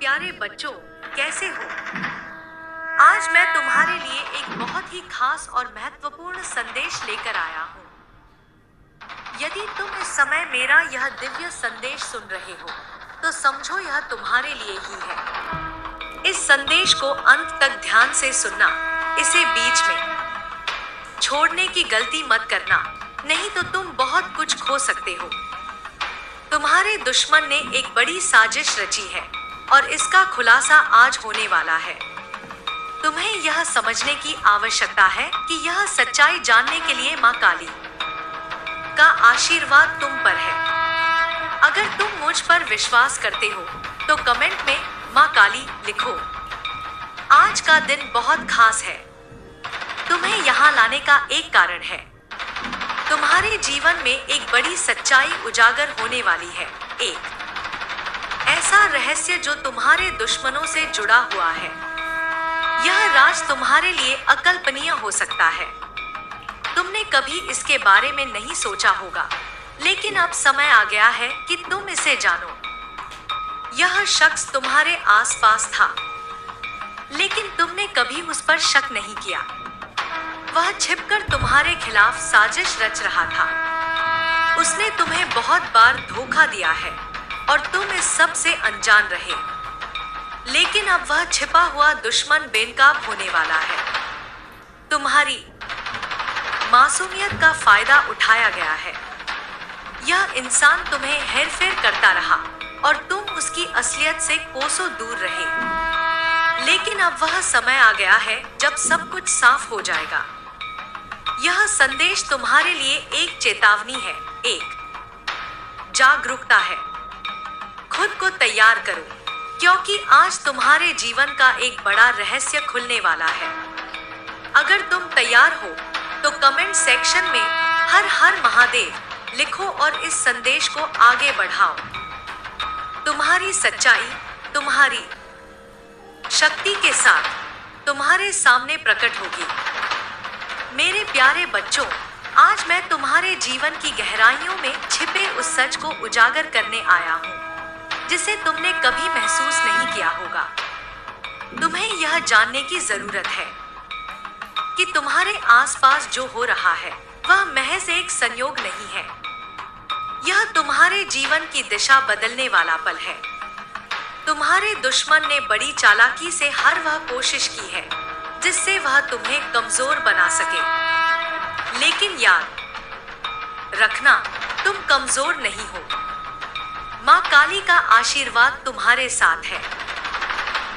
प्यारे बच्चों, कैसे हो? आज मैं तुम्हारे लिए एक बहुत ही खास और महत्वपूर्ण संदेश लेकर आया हूँ। यदि तुम इस समय मेरा यह दिव्य संदेश सुन रहे हो, तो समझो यह तुम्हारे लिए ही है। इस संदेश को अंत तक ध्यान से सुनना, इसे बीच में छोड़ने की गलती मत करना, नहीं तो तुम बहुत कुछ खो सकते हो। तुम्हारे दुश्मन ने एक बड़ी साजिश रची है और इसका खुलासा आज होने वाला है। तुम्हें यह समझने की आवश्यकता है कि यह सच्चाई जानने के लिए माँ काली का आशीर्वाद तुम पर है। अगर तुम मुझ पर विश्वास करते हो तो कमेंट में माँ काली लिखो। आज का दिन बहुत खास है। तुम्हें यहाँ लाने का एक कारण है। तुम्हारे जीवन में एक बड़ी सच्चाई उजागर होने वाली है। एक ऐसा रहस्य जो तुम्हारे दुश्मनों से जुड़ा हुआ है। यह राज तुम्हारे लिए अकल्पनीय हो सकता है। तुमने कभी इसके बारे में नहीं सोचा होगा, लेकिन अब समय आ गया है कि तुम इसे जानो। यह शख्स तुम्हारे आसपास था, लेकिन तुमने कभी उस पर शक नहीं किया। वह छिपकर तुम्हारे खिलाफ साजिश रच रहा था। उसने तुम्हें बहुत बार धोखा दिया है और तुम इस सब से अनजान रहे। लेकिन अब वह छिपा हुआ दुश्मन बेनकाब होने वाला है। तुम्हारी मासूमियत का फायदा उठाया गया है। यह इंसान तुम्हें हेरफेर करता रहा और तुम उसकी असलियत से कोसों दूर रहे। लेकिन अब वह समय आ गया है जब सब कुछ साफ हो जाएगा। यह संदेश तुम्हारे लिए एक चेतावनी है, एक जागरूकता है। खुद को तैयार करो, क्योंकि आज तुम्हारे जीवन का एक बड़ा रहस्य खुलने वाला है। अगर तुम तैयार हो तो कमेंट सेक्शन में हर हर महादेव लिखो और इस संदेश को आगे बढ़ाओ। तुम्हारी सच्चाई तुम्हारी शक्ति के साथ तुम्हारे सामने प्रकट होगी। मेरे प्यारे बच्चों, आज मैं तुम्हारे जीवन की गहराइयों में छिपे उस सच को उजागर करने आया हूँ, जिसे तुमने कभी महसूस नहीं किया होगा। तुम्हें यह जानने की जरूरत है कि तुम्हारे आसपास जो हो रहा है वह महज एक संयोग नहीं है। यह तुम्हारे जीवन की दिशा बदलने वाला पल है। तुम्हारे दुश्मन ने बड़ी चालाकी से हर वह कोशिश की है जिससे वह तुम्हें कमजोर बना सके। लेकिन याद रखना, तुम कमजोर नहीं हो। माँ काली का आशीर्वाद तुम्हारे साथ है।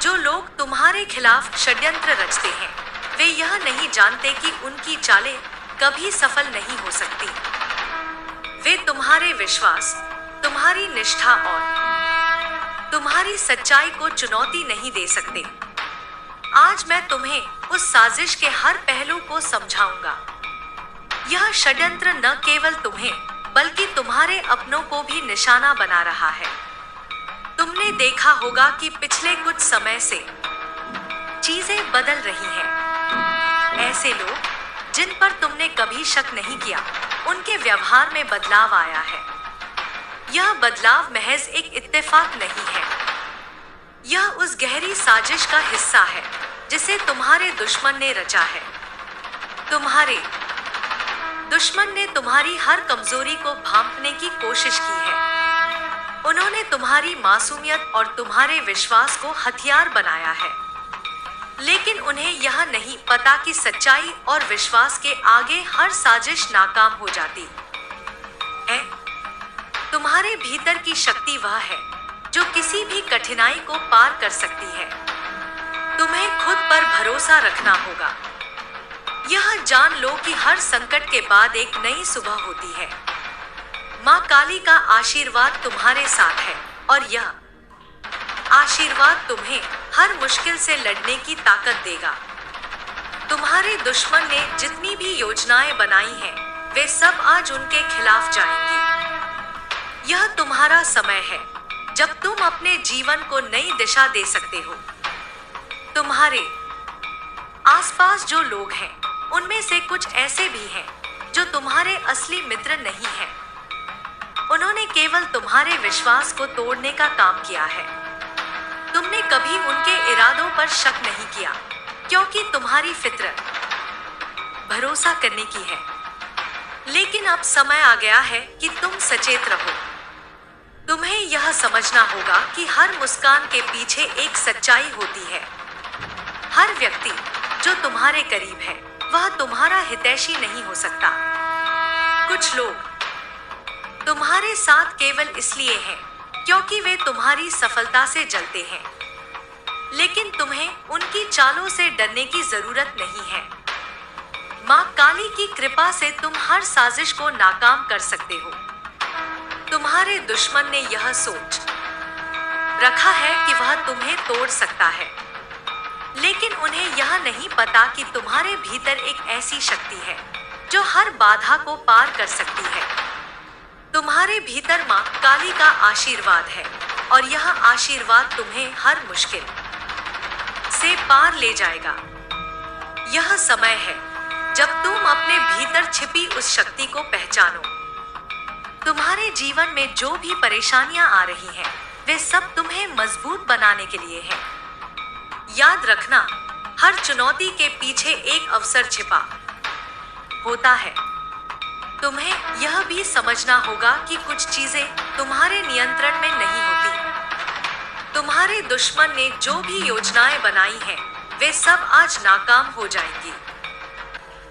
जो लोग तुम्हारे खिलाफ षड्यंत्र रचते हैं, वे यह नहीं जानते कि उनकी चालें कभी सफल नहीं हो सकती। वे तुम्हारे विश्वास, तुम्हारी निष्ठा और तुम्हारी सच्चाई को चुनौती नहीं दे सकते। आज मैं तुम्हें उस साजिश के हर पहलू को समझाऊंगा। यह षड्यंत्र न केवल तुम्हें बल्कि तुम्हारे अपनों को भी निशाना बना रहा है। तुमने देखा होगा कि पिछले कुछ समय से चीजें बदल रही हैं। ऐसे लोग जिन पर तुमने कभी शक नहीं किया, उनके व्यवहार में बदलाव आया है। यह बदलाव महज एक इत्तेफाक नहीं है। यह उस गहरी साजिश का हिस्सा है जिसे तुम्हारे दुश्मन ने रचा है। तुम्हारे दुश्मन ने तुम्हारी हर कमजोरी को भांपने की कोशिश की है। उन्होंने तुम्हारी मासूमियत और तुम्हारे विश्वास को हथियार बनाया है। लेकिन उन्हें यह नहीं पता कि सच्चाई और विश्वास के आगे हर साजिश नाकाम हो जाती है। तुम्हारे भीतर की शक्ति वह है जो किसी भी कठिनाई को पार कर सकती है। तुम्हें खुद पर भरोसा रखना होगा। यह जान लो कि हर संकट के बाद एक नई सुबह होती है। माँ काली का आशीर्वाद तुम्हारे साथ है और यह आशीर्वाद तुम्हें हर मुश्किल से लड़ने की ताकत देगा। तुम्हारे दुश्मन ने जितनी भी योजनाएं बनाई हैं, वे सब आज उनके खिलाफ जाएंगी। यह तुम्हारा समय है जब तुम अपने जीवन को नई दिशा दे सकते हो। तुम्हारे आसपास जो लोग हैं, उनमें से कुछ ऐसे भी हैं जो तुम्हारे असली मित्र नहीं हैं। उन्होंने केवल तुम्हारे विश्वास को तोड़ने का काम किया है। तुमने कभी उनके इरादों पर शक नहीं किया, क्योंकि तुम्हारी फितरत भरोसा करने की है। लेकिन अब समय आ गया है कि तुम सचेत रहो। तुम्हें यह समझना होगा कि हर मुस्कान के पीछे एक सच्चाई होती है। हर व्यक्ति जो तुम्हारे करीब है वह तुम्हारा हितैषी नहीं हो सकता। कुछ लोग तुम्हारे साथ केवल इसलिए हैं क्योंकि वे तुम्हारी सफलता से जलते हैं, लेकिन तुम्हें उनकी चालों से डरने की जरूरत नहीं है। मां काली की कृपा से तुम हर साजिश को नाकाम कर सकते हो। तुम्हारे दुश्मन ने यह सोच रखा है कि वह तुम्हें तोड़ सकता है, लेकिन उन्हें यह नहीं पता कि तुम्हारे भीतर एक ऐसी शक्ति है जो हर बाधा को पार कर सकती है। तुम्हारे भीतर मां काली का आशीर्वाद है और यह आशीर्वाद तुम्हें हर मुश्किल से पार ले जाएगा। यह समय है जब तुम अपने भीतर छिपी उस शक्ति को पहचानो। तुम्हारे जीवन में जो भी परेशानियां आ रही हैं, वे सब तुम्हें मजबूत बनाने के लिए हैं। याद रखना, हर चुनौती के पीछे एक अवसर छिपा होता है। तुम्हें यह भी समझना होगा कि कुछ चीजें तुम्हारे नियंत्रण में नहीं होती। तुम्हारे दुश्मन ने जो भी योजनाएं बनाई हैं, वे सब आज नाकाम हो जाएंगी।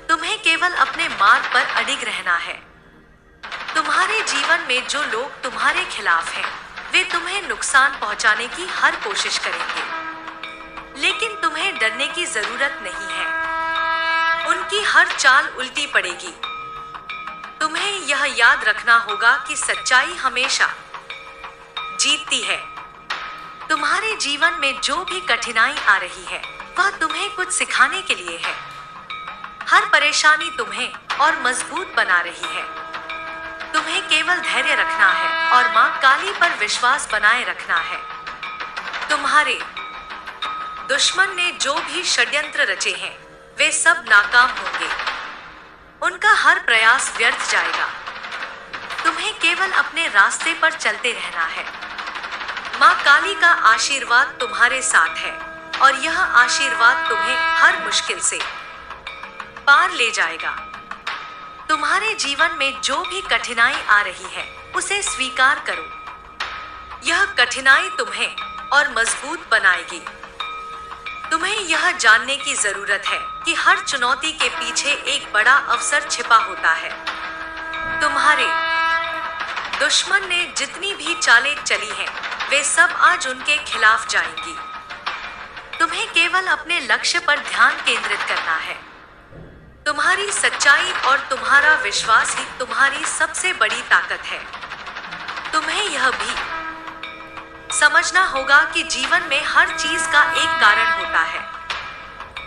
तुम्हें केवल अपने मार्ग पर अडिग रहना है। तुम्हारे जीवन में जो लोग तुम्हारे खिलाफ हैं, वे तुम्हें नुकसान पहुंचाने की हर कोशिश करेंगे, लेकिन तुम्हें डरने की जरूरत नहीं है। उनकी हर चाल उल्टी पड़ेगी। तुम्हें यह याद रखना होगा कि सच्चाई हमेशा जीतती है। तुम्हारे जीवन में जो भी कठिनाई आ रही है, वह तुम्हें कुछ सिखाने के लिए है। हर परेशानी तुम्हें और मजबूत बना रही है। तुम्हें केवल धैर्य रखना है और मां काली पर विश्वास बनाए रखना है। तुम्हारे दुश्मन ने जो भी षड्यंत्र रचे हैं, वे सब नाकाम होंगे। उनका हर प्रयास व्यर्थ जाएगा। तुम्हें केवल अपने रास्ते पर चलते रहना है। मां काली का आशीर्वाद तुम्हारे साथ है और यह आशीर्वाद तुम्हें हर मुश्किल से पार ले जाएगा। तुम्हारे जीवन में जो भी कठिनाई आ रही है, उसे स्वीकार करो। यह कठिनाई तुम्हें और मजबूत बनाएगी। तुम्हें यह जानने की जरूरत है कि हर चुनौती के पीछे एक बड़ा अवसर छिपा होता है। तुम्हारे दुश्मन ने जितनी भी चालें चली हैं, वे सब आज उनके खिलाफ जाएंगी। तुम्हें केवल अपने लक्ष्य पर ध्यान केंद्रित करना है। तुम्हारी सच्चाई और तुम्हारा विश्वास ही तुम्हारी सबसे बड़ी ताकत है। तुम्हें यह भी समझना होगा कि जीवन में हर चीज का एक कारण होता है।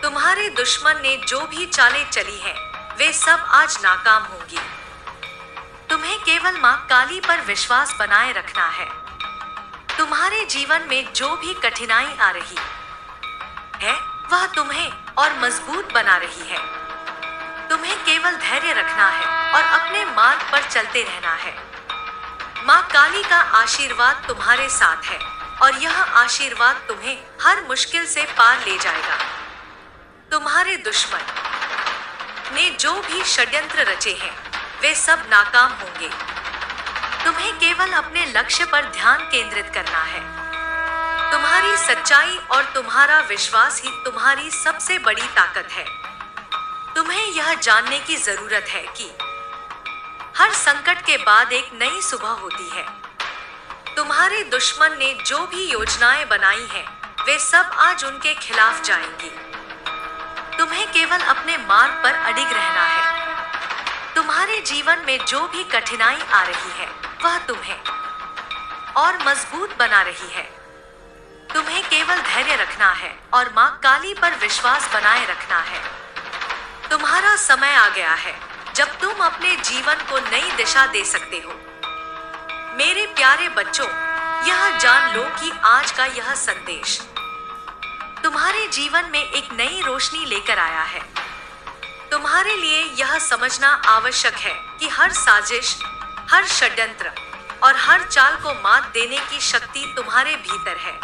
तुम्हारे दुश्मन ने जो भी चालें चली हैं, वे सब आज नाकाम होंगी। तुम्हें केवल मां काली पर विश्वास बनाए रखना है। तुम्हारे जीवन में जो भी कठिनाई आ रही है, वह तुम्हें और मजबूत बना रही है। तुम्हें केवल धैर्य रखना है और अपने मार्ग पर चलते रहना है। मां काली का आशीर्वाद तुम्हारे साथ है और यह आशीर्वाद तुम्हें हर मुश्किल से पार ले जाएगा। तुम्हारे दुश्मन ने जो भी षड्यंत्र रचे हैं, वे सब नाकाम होंगे। तुम्हें केवल अपने लक्ष्य पर ध्यान केंद्रित करना है। तुम्हारी सच्चाई और तुम्हारा विश्वास ही तुम्हारी सबसे बड़ी ताकत है। तुम्हें यह जानने की जरूरत है कि हर संकट के बाद एक नई सुबह होती है। तुम्हारे दुश्मन ने जो भी योजनाएं बनाई हैं, वे सब आज उनके खिलाफ जाएंगी। तुम्हें केवल अपने मार्ग पर अडिग रहना है। तुम्हारे जीवन में जो भी कठिनाई आ रही है, वह तुम्हें और मजबूत बना रही है। तुम्हें केवल धैर्य रखना है और मां काली पर विश्वास बनाए रखना है। तुम्हारा समय आ गया है जब तुम अपने जीवन को नई दिशा दे सकते हो। मेरे प्यारे बच्चों, यह जान लो कि आज का यह संदेश तुम्हारे जीवन में एक नई रोशनी लेकर आया है। तुम्हारे लिए यह समझना आवश्यक है कि हर साजिश, हर षड्यंत्र और हर चाल को मात देने की शक्ति तुम्हारे भीतर है।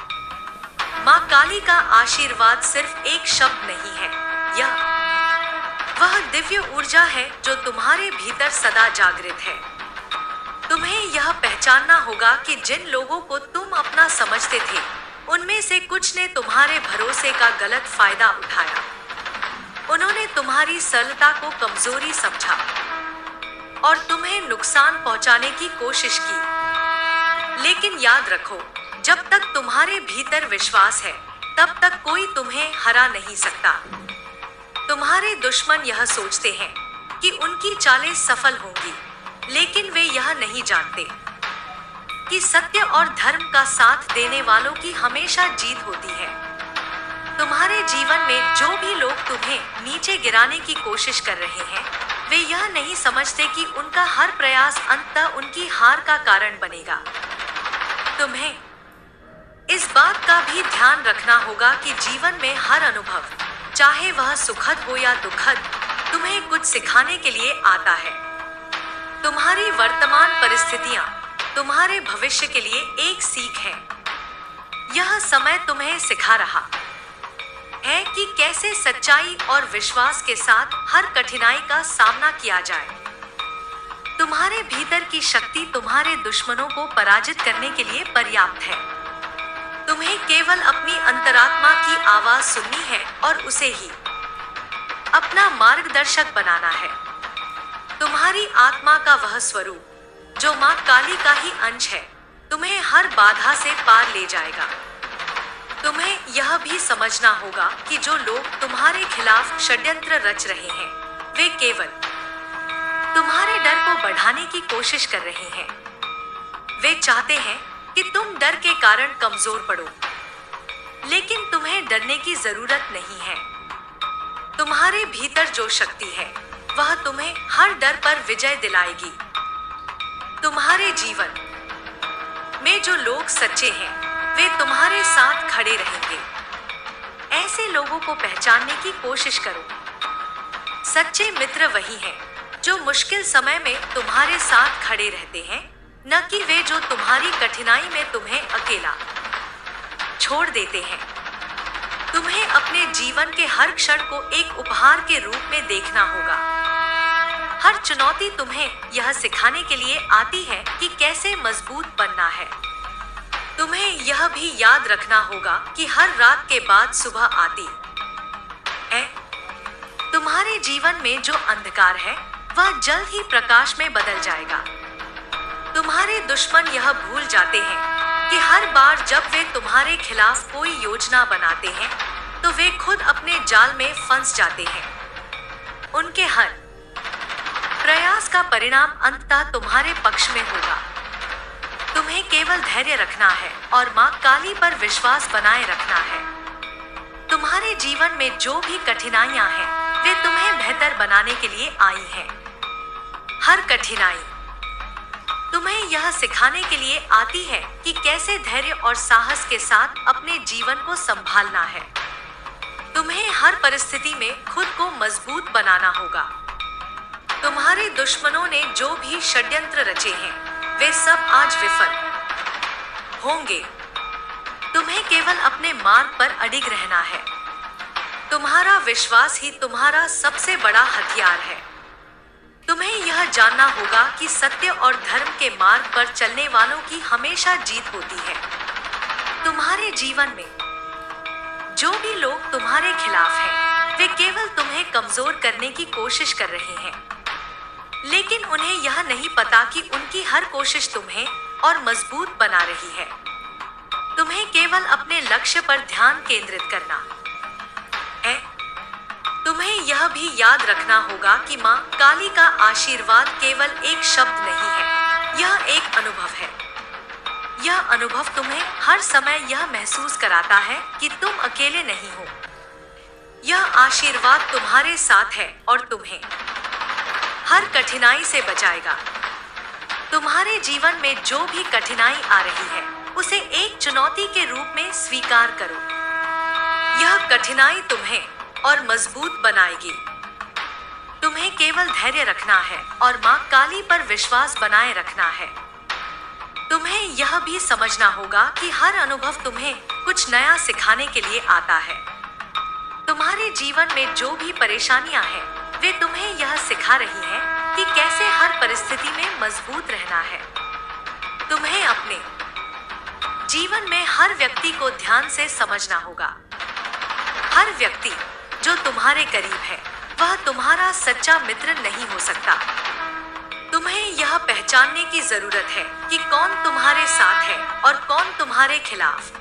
माँ काली का आशीर्वाद सिर्फ एक शब्द नहीं है, यह वह दिव्य ऊर्जा है जो तुम्हारे भीतर सदा जागृत है। तुम्हें यह पहचानना होगा कि जिन लोगों को तुम अपना समझते थे, उनमें से कुछ ने तुम्हारे भरोसे का गलत फायदा उठाया। उन्होंने तुम्हारी सरलता को कमजोरी समझा और तुम्हें नुकसान पहुंचाने की कोशिश की। लेकिन याद रखो, जब तक तुम्हारे भीतर विश्वास है, तब तक कोई तुम्हें हरा नहीं सकता। तुम्हारे दुश्मन यह सोचते हैं कि उनकी चालें सफल होंगी, लेकिन वे यह नहीं जानते कि सत्य और धर्म का साथ देने वालों की हमेशा जीत होती है। तुम्हारे जीवन में जो भी लोग तुम्हें नीचे गिराने की कोशिश कर रहे हैं, वे यह नहीं समझते कि उनका हर प्रयास अंततः उनकी हार का कारण बनेगा। तुम्हें इस बात का भी ध्यान रखना होगा कि जीवन में हर अनुभव, चाहे वह सुखद हो या दुखद, तुम्हें कुछ सिखाने के लिए आता है। तुम्हारी वर्तमान परिस्थितियां तुम्हारे भविष्य के लिए एक सीख है। यह समय तुम्हें सिखा रहा है कि कैसे सच्चाई और विश्वास के साथ हर कठिनाई का सामना किया जाए। तुम्हारे भीतर की शक्ति तुम्हारे दुश्मनों को पराजित करने के लिए पर्याप्त है। तुम्हें केवल अपनी अंतरात्मा की आवाज सुननी है और उसे ही अपना मार्गदर्शक बनाना है। तुम्हारी आत्मा का वह स्वरूप जो माँ काली का ही अंश है, तुम्हें हर बाधा से पार ले जाएगा। तुम्हें यह भी समझना होगा कि जो लोग तुम्हारे खिलाफ षड्यंत्र रच रहे हैं, वे केवल तुम्हारे डर को बढ़ाने की कोशिश कर रहे हैं। वे चाहते हैं कि तुम डर के कारण कमजोर पड़ो, लेकिन तुम्हें डरने की जरूरत नहीं है। तुम्हारे भीतर जो शक्ति है, वह तुम्हें हर डर पर विजय दिलाएगी। तुम्हारे जीवन में जो लोग सच्चे हैं, वे तुम्हारे साथ खड़े रहेंगे। ऐसे लोगों को पहचानने की कोशिश करो। सच्चे मित्र वही हैं जो मुश्किल समय में तुम्हारे साथ खड़े रहते हैं, न कि वे जो तुम्हारी कठिनाई में तुम्हें अकेला छोड़ देते हैं। तुम्हें अपने जीवन के हर क्षण को एक उपहार के रूप में देखना होगा। हर चुनौती तुम्हें यह सिखाने के लिए आती है कि कैसे मजबूत बनना है। तुम्हें यह भी याद रखना होगा कि हर रात के बाद सुबह आती है। तुम्हारे जीवन में जो अंधकार है, वह जल्द ही प्रकाश में बदल जाएगा। तुम्हारे दुश्मन यह भूल जाते हैं कि हर बार जब वे तुम्हारे खिलाफ कोई योजना बनाते हैं, तो वे खुद अपने जाल में फंस जाते हैं। उनके हर प्रयास का परिणाम अंततः तुम्हारे पक्ष में होगा। तुम्हें केवल धैर्य रखना है और माँ काली पर विश्वास बनाए रखना है। तुम्हारे जीवन में जो भी कठिनाइयां हैं, वे तुम्हें बेहतर बनाने के लिए आई हैं। हर कठिनाई तुम्हें यह सिखाने के लिए आती है कि कैसे धैर्य और साहस के साथ अपने जीवन को संभालना है। तुम्हें हर परिस्थिति में खुद को मजबूत बनाना होगा। तुम्हारे दुश्मनों ने जो भी षड्यंत्र रचे हैं, वे सब आज विफल होंगे। तुम्हें केवल अपने मार्ग पर अडिग रहना है। तुम्हारा विश्वास ही तुम्हारा सबसे बड़ा हथियार है। तुम्हें यह जानना होगा कि सत्य और धर्म के मार्ग पर चलने वालों की हमेशा जीत होती है। तुम्हारे जीवन में जो भी लोग तुम्हारे खिलाफ हैं, वे केवल तुम्हें कमजोर करने की कोशिश कर रहे हैं, लेकिन उन्हें यह नहीं पता कि उनकी हर कोशिश तुम्हें और मजबूत बना रही है। तुम्हें केवल अपने लक्ष्य पर ध्यान केंद्रित करना है। तुम्हें यह भी याद रखना होगा कि माँ काली का आशीर्वाद केवल एक शब्द नहीं है, यह एक अनुभव है। यह अनुभव तुम्हें हर समय यह महसूस कराता है कि तुम अकेले नहीं हो। यह आशीर्वाद तुम्हारे साथ है और तुम्हें हर कठिनाई से बचाएगा। तुम्हारे जीवन में जो भी कठिनाई आ रही है, उसे एक चुनौती के रूप में स्वीकार करो। यह कठिनाई तुम्हें और मजबूत बनाएगी। तुम्हें केवल धैर्य रखना है और माँ काली पर विश्वास बनाए रखना है। तुम्हें यह भी समझना होगा कि हर अनुभव तुम्हें कुछ नया सिखाने के लिए आता है। तुम्हारे जीवन में जो भी परेशानियां हैं, वे तुम्हें यह सिखा रही हैं कि कैसे हर परिस्थिति में मजबूत रहना है। तुम्हें अपने जीवन में हर व्यक्ति को ध्यान से समझना होगा। हर व्यक्ति जो तुम्हारे करीब है, वह तुम्हारा सच्चा मित्र नहीं हो सकता। तुम्हें यह पहचानने की जरूरत है कि कौन तुम्हारे साथ है और कौन तुम्हारे खिलाफ।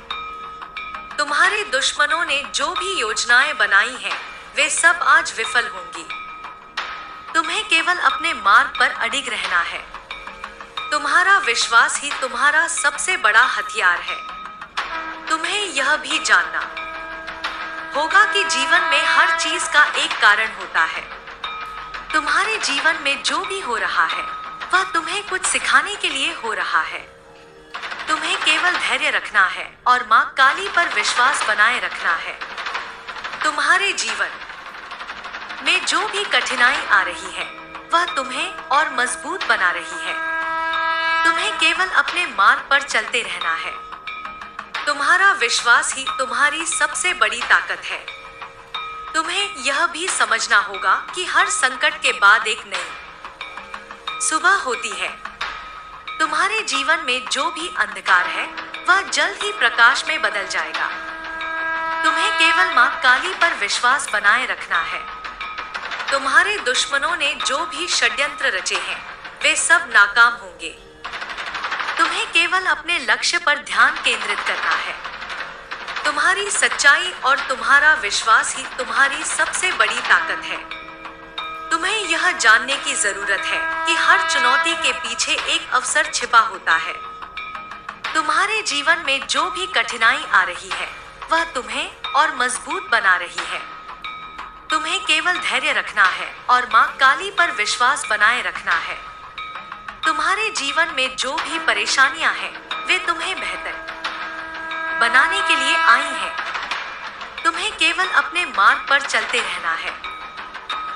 तुम्हारे दुश्मनों ने जो भी योजनाएं बनाई हैं, वे सब आज विफल होंगी। तुम्हें केवल अपने मार्ग पर अडिग रहना है। तुम्हारा विश्वास ही तुम्हारा सबसे बड़ा हथियार है। तुम्हें यह भी जानना होगा कि जीवन में हर चीज का एक कारण होता है। तुम्हारे जीवन में जो भी हो रहा है, वह तुम्हें कुछ सिखाने के लिए हो रहा है। तुम्हें केवल धैर्य रखना है और मां काली पर विश्वास बनाए रखना है। तुम्हारे जीवन में जो भी कठिनाई आ रही है, वह तुम्हें और मजबूत बना रही है। तुम्हें केवल अपने मार्ग पर चलते रहना है। तुम्हारा विश्वास ही तुम्हारी सबसे बड़ी ताकत है। तुम्हें यह भी समझना होगा कि हर संकट के बाद एक नई सुबह होती है। तुम्हारे जीवन में जो भी अंधकार है, वह जल्द ही प्रकाश में बदल जाएगा। तुम्हें केवल मां काली पर विश्वास बनाए रखना है। तुम्हारे दुश्मनों ने जो भी षड्यंत्र रचे हैं, वे सब नाकाम होंगे। तुम्हें केवल अपने लक्ष्य पर ध्यान केंद्रित करना है। तुम्हारी सच्चाई और तुम्हारा विश्वास ही तुम्हारी सबसे बड़ी ताकत है। तुम्हें यह जानने की जरूरत है कि हर चुनौती के पीछे एक अवसर छिपा होता है। तुम्हारे जीवन में जो भी कठिनाई आ रही है, वह तुम्हें और मजबूत बना रही है। तुम्हें केवल धैर्य रखना है और मां काली पर विश्वास बनाए रखना है। तुम्हारे जीवन में जो भी परेशानियां हैं, वे तुम्हें बेहतर बनाने के लिए आई हैं। तुम्हें केवल अपने मार्ग पर चलते रहना है।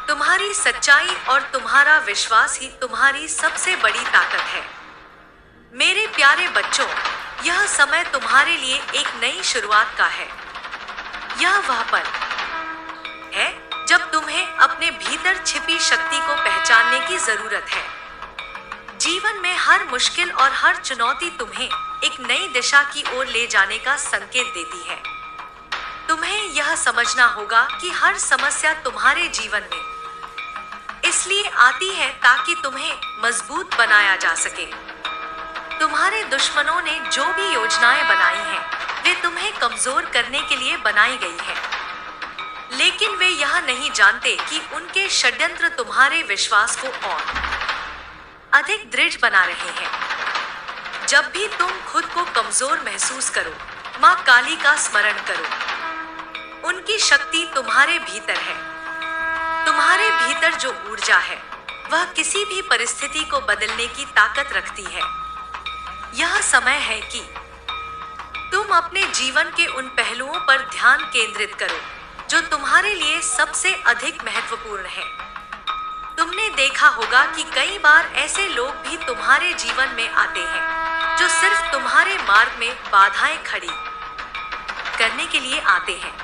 तुम्हारी सच्चाई और तुम्हारा विश्वास ही तुम्हारी सबसे बड़ी ताकत है। मेरे प्यारे बच्चों, यह समय तुम्हारे लिए एक नई शुरुआत का है। यह वह पल है जब तुम्हें अपने भीतर छिपी शक्ति को पहचानने की जरूरत है। जीवन में हर मुश्किल और हर चुनौती तुम्हें एक नई दिशा की ओर ले जाने का संकेत देती है। तुम्हें यह समझना होगा कि हर समस्या तुम्हारे जीवन में इसलिए आती है ताकि तुम्हें मजबूत बनाया जा सके। तुम्हारे दुश्मनों ने जो भी योजनाएं बनाई हैं, वे तुम्हें कमजोर करने के लिए बनाई गई हैं। लेकिन वे यह नहीं जानते कि उनके षड्यंत्र तुम्हारे विश्वास को और अधिक दृढ़ बना रहे हैं। जब भी तुम खुद को कमजोर महसूस करो, मां काली का स्मरण करो। उनकी शक्ति तुम्हारे भीतर है। तुम्हारे भीतर जो ऊर्जा है, वह किसी भी परिस्थिति को बदलने की ताकत रखती है। यह समय है कि तुम अपने जीवन के उन पहलुओं पर ध्यान केंद्रित करो जो तुम्हारे लिए सबसे अधिक महत्वपूर्ण है। तुमने देखा होगा कि कई बार ऐसे लोग भी तुम्हारे जीवन में आते हैं जो सिर्फ तुम्हारे मार्ग में बाधाएं खड़ी करने के लिए आते हैं।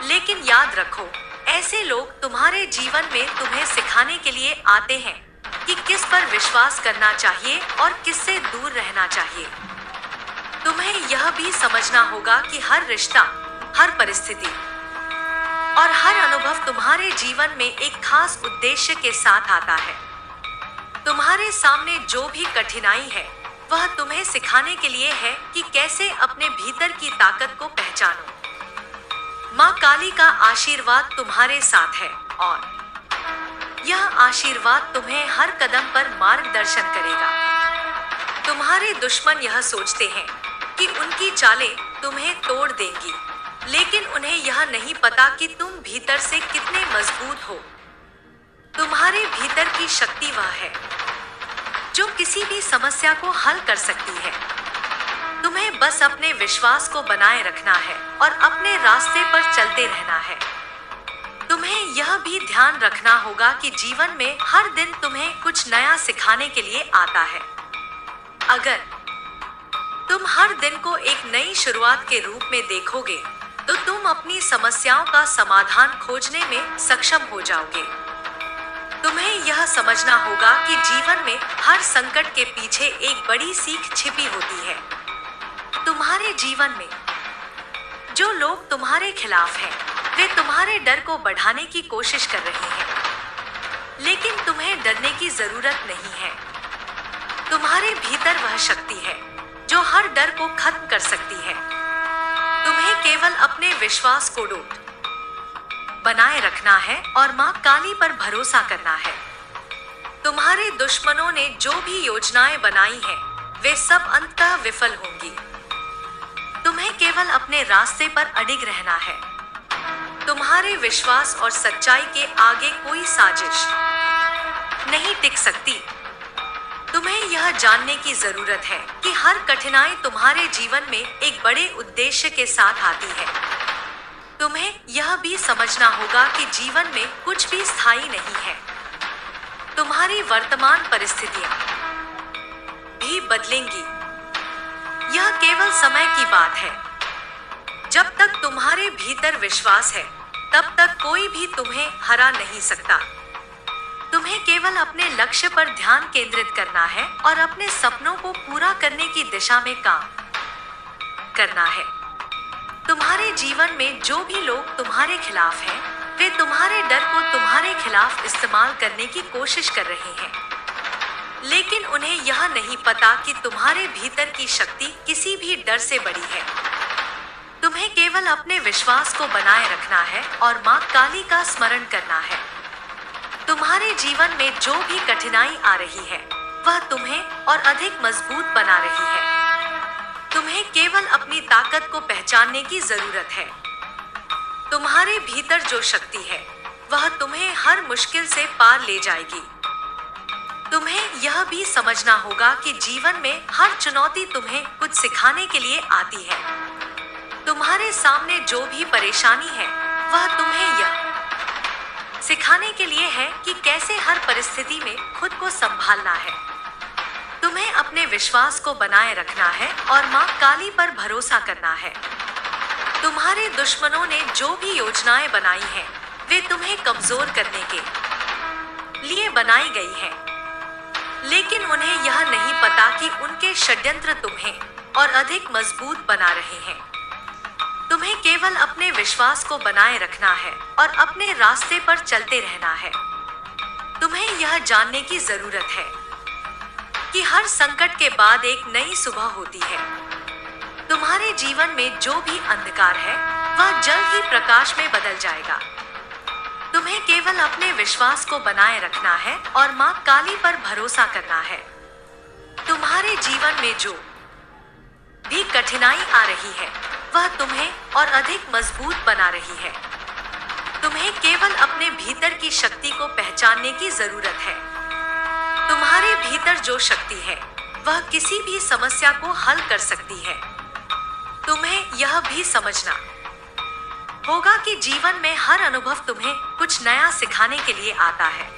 लेकिन याद रखो, ऐसे लोग तुम्हारे जीवन में तुम्हें सिखाने के लिए आते हैं कि किस पर विश्वास करना चाहिए और किससे दूर रहना चाहिए। तुम्हें यह भी समझना होगा कि हर रिश्ता, हर परिस्थिति और हर अनुभव तुम्हारे जीवन में एक खास उद्देश्य के साथ आता है। तुम्हारे सामने जो भी कठिनाई है, वह तुम्हें सिखाने के लिए है कि कैसे अपने भीतर की ताकत को पहचानो। मां काली का आशीर्वाद तुम्हारे साथ है और यह आशीर्वाद तुम्हें हर कदम पर मार्गदर्शन करेगा। तुम्हारे दुश्मन यह सोचते हैं कि उनकी चालें तुम्हें तोड़ देंगी, लेकिन उन्हें यह नहीं पता कि तुम भीतर से कितने मजबूत हो। तुम्हारे भीतर की शक्ति वह है जो किसी भी समस्या को हल कर सकती है। तुम्हें बस अपने विश्वास को बनाए रखना है और अपने रास्ते पर चलते रहना है। तुम्हें यह भी ध्यान रखना होगा कि जीवन में हर दिन तुम्हें कुछ नया सिखाने के लिए आता है। अगर तुम हर दिन को एक नई शुरुआत के रूप में देखोगे, तो तुम अपनी समस्याओं का समाधान खोजने में सक्षम हो जाओगे। तुम्हें यह समझना होगा कि जीवन में हर संकट के पीछे एक बड़ी सीख छिपी होती है। तुम्हारे जीवन में जो लोग तुम्हारे खिलाफ हैं, वे तुम्हारे डर को बढ़ाने की कोशिश कर रहे हैं, लेकिन तुम्हें डरने की जरूरत नहीं है। तुम्हारे भीतर वह शक्ति है जो हर डर को खत्म कर सकती है। तुम्हें केवल अपने विश्वास को डोट बनाए रखना है और मां काली पर भरोसा करना है। तुम्हारे दुश्मनों ने जो भी योजनाएं बनाई हैं, वे सब अंततः विफल होंगी। तुम्हें केवल अपने रास्ते पर अडिग रहना है। तुम्हारे विश्वास और सच्चाई के आगे कोई साजिश नहीं टिक सकती। तुम्हें यह जानने की जरूरत है कि हर कठिनाई तुम्हारे जीवन में एक बड़े उद्देश्य के साथ आती है। तुम्हें यह भी समझना होगा कि जीवन में कुछ भी स्थायी नहीं है। तुम्हारी वर्तमान परिस्थितियां भी बदलेंगी। यह केवल समय की बात है। जब तक तुम्हारे भीतर विश्वास है, तब तक कोई भी तुम्हें हरा नहीं सकता। तुम्हें केवल अपने लक्ष्य पर ध्यान केंद्रित करना है और अपने सपनों को पूरा करने की दिशा में काम करना है। तुम्हारे जीवन में जो भी लोग तुम्हारे खिलाफ हैं, वे तुम्हारे डर को तुम्हारे खिलाफ इस्तेमाल करने की कोशिश कर रहे हैं, लेकिन उन्हें यह नहीं पता कि तुम्हारे भीतर की शक्ति किसी भी डर से बड़ी है। तुम्हें केवल अपने विश्वास को बनाए रखना है और मां काली का स्मरण करना है। तुम्हारे जीवन में जो भी कठिनाई आ रही है, वह तुम्हें और अधिक मजबूत बना रही है। तुम्हें केवल अपनी ताकत को पहचानने की जरूरत है। तुम्हारे भीतर जो शक्ति है, वह तुम्हें हर मुश्किल से पार ले जाएगी। तुम्हें यह भी समझना होगा कि जीवन में हर चुनौती तुम्हें कुछ सिखाने के लिए आती है। तुम्हारे सामने जो भी परेशानी है, वह तुम्हें यह सिखाने के लिए है कि कैसे हर परिस्थिति में खुद को संभालना है। तुम्हें अपने विश्वास को बनाए रखना है और मां काली पर भरोसा करना है। तुम्हारे दुश्मनों ने जो भी योजनाएं बनाई हैं, वे तुम्हें कमजोर करने के लिए बनाई गई हैं, लेकिन उन्हें यह नहीं पता कि उनके षड्यंत्र तुम्हें और अधिक मजबूत बना रहे हैं। तुम्हें केवल अपने विश्वास को बनाए रखना है और अपने रास्ते पर चलते रहना है। तुम्हें यह जानने की जरूरत है कि हर संकट के बाद एक नई सुबह होती है। तुम्हारे जीवन में जो भी अंधकार है, वह जल्द ही प्रकाश में बदल जाएगा। तुम्हें केवल अपने विश्वास को बनाए रखना है और मां काली पर भरोसा करना है। तुम्हारे जीवन में जो भी कठिनाई आ रही है, वह तुम्हें और अधिक मजबूत बना रही है। तुम्हें केवल अपने भीतर की शक्ति को पहचानने की जरूरत है। तुम्हारे भीतर जो शक्ति है, वह किसी भी समस्या को हल कर सकती है। तुम्हें यह भी समझना होगा कि जीवन में हर अनुभव तुम्हें कुछ नया सिखाने के लिए आता है।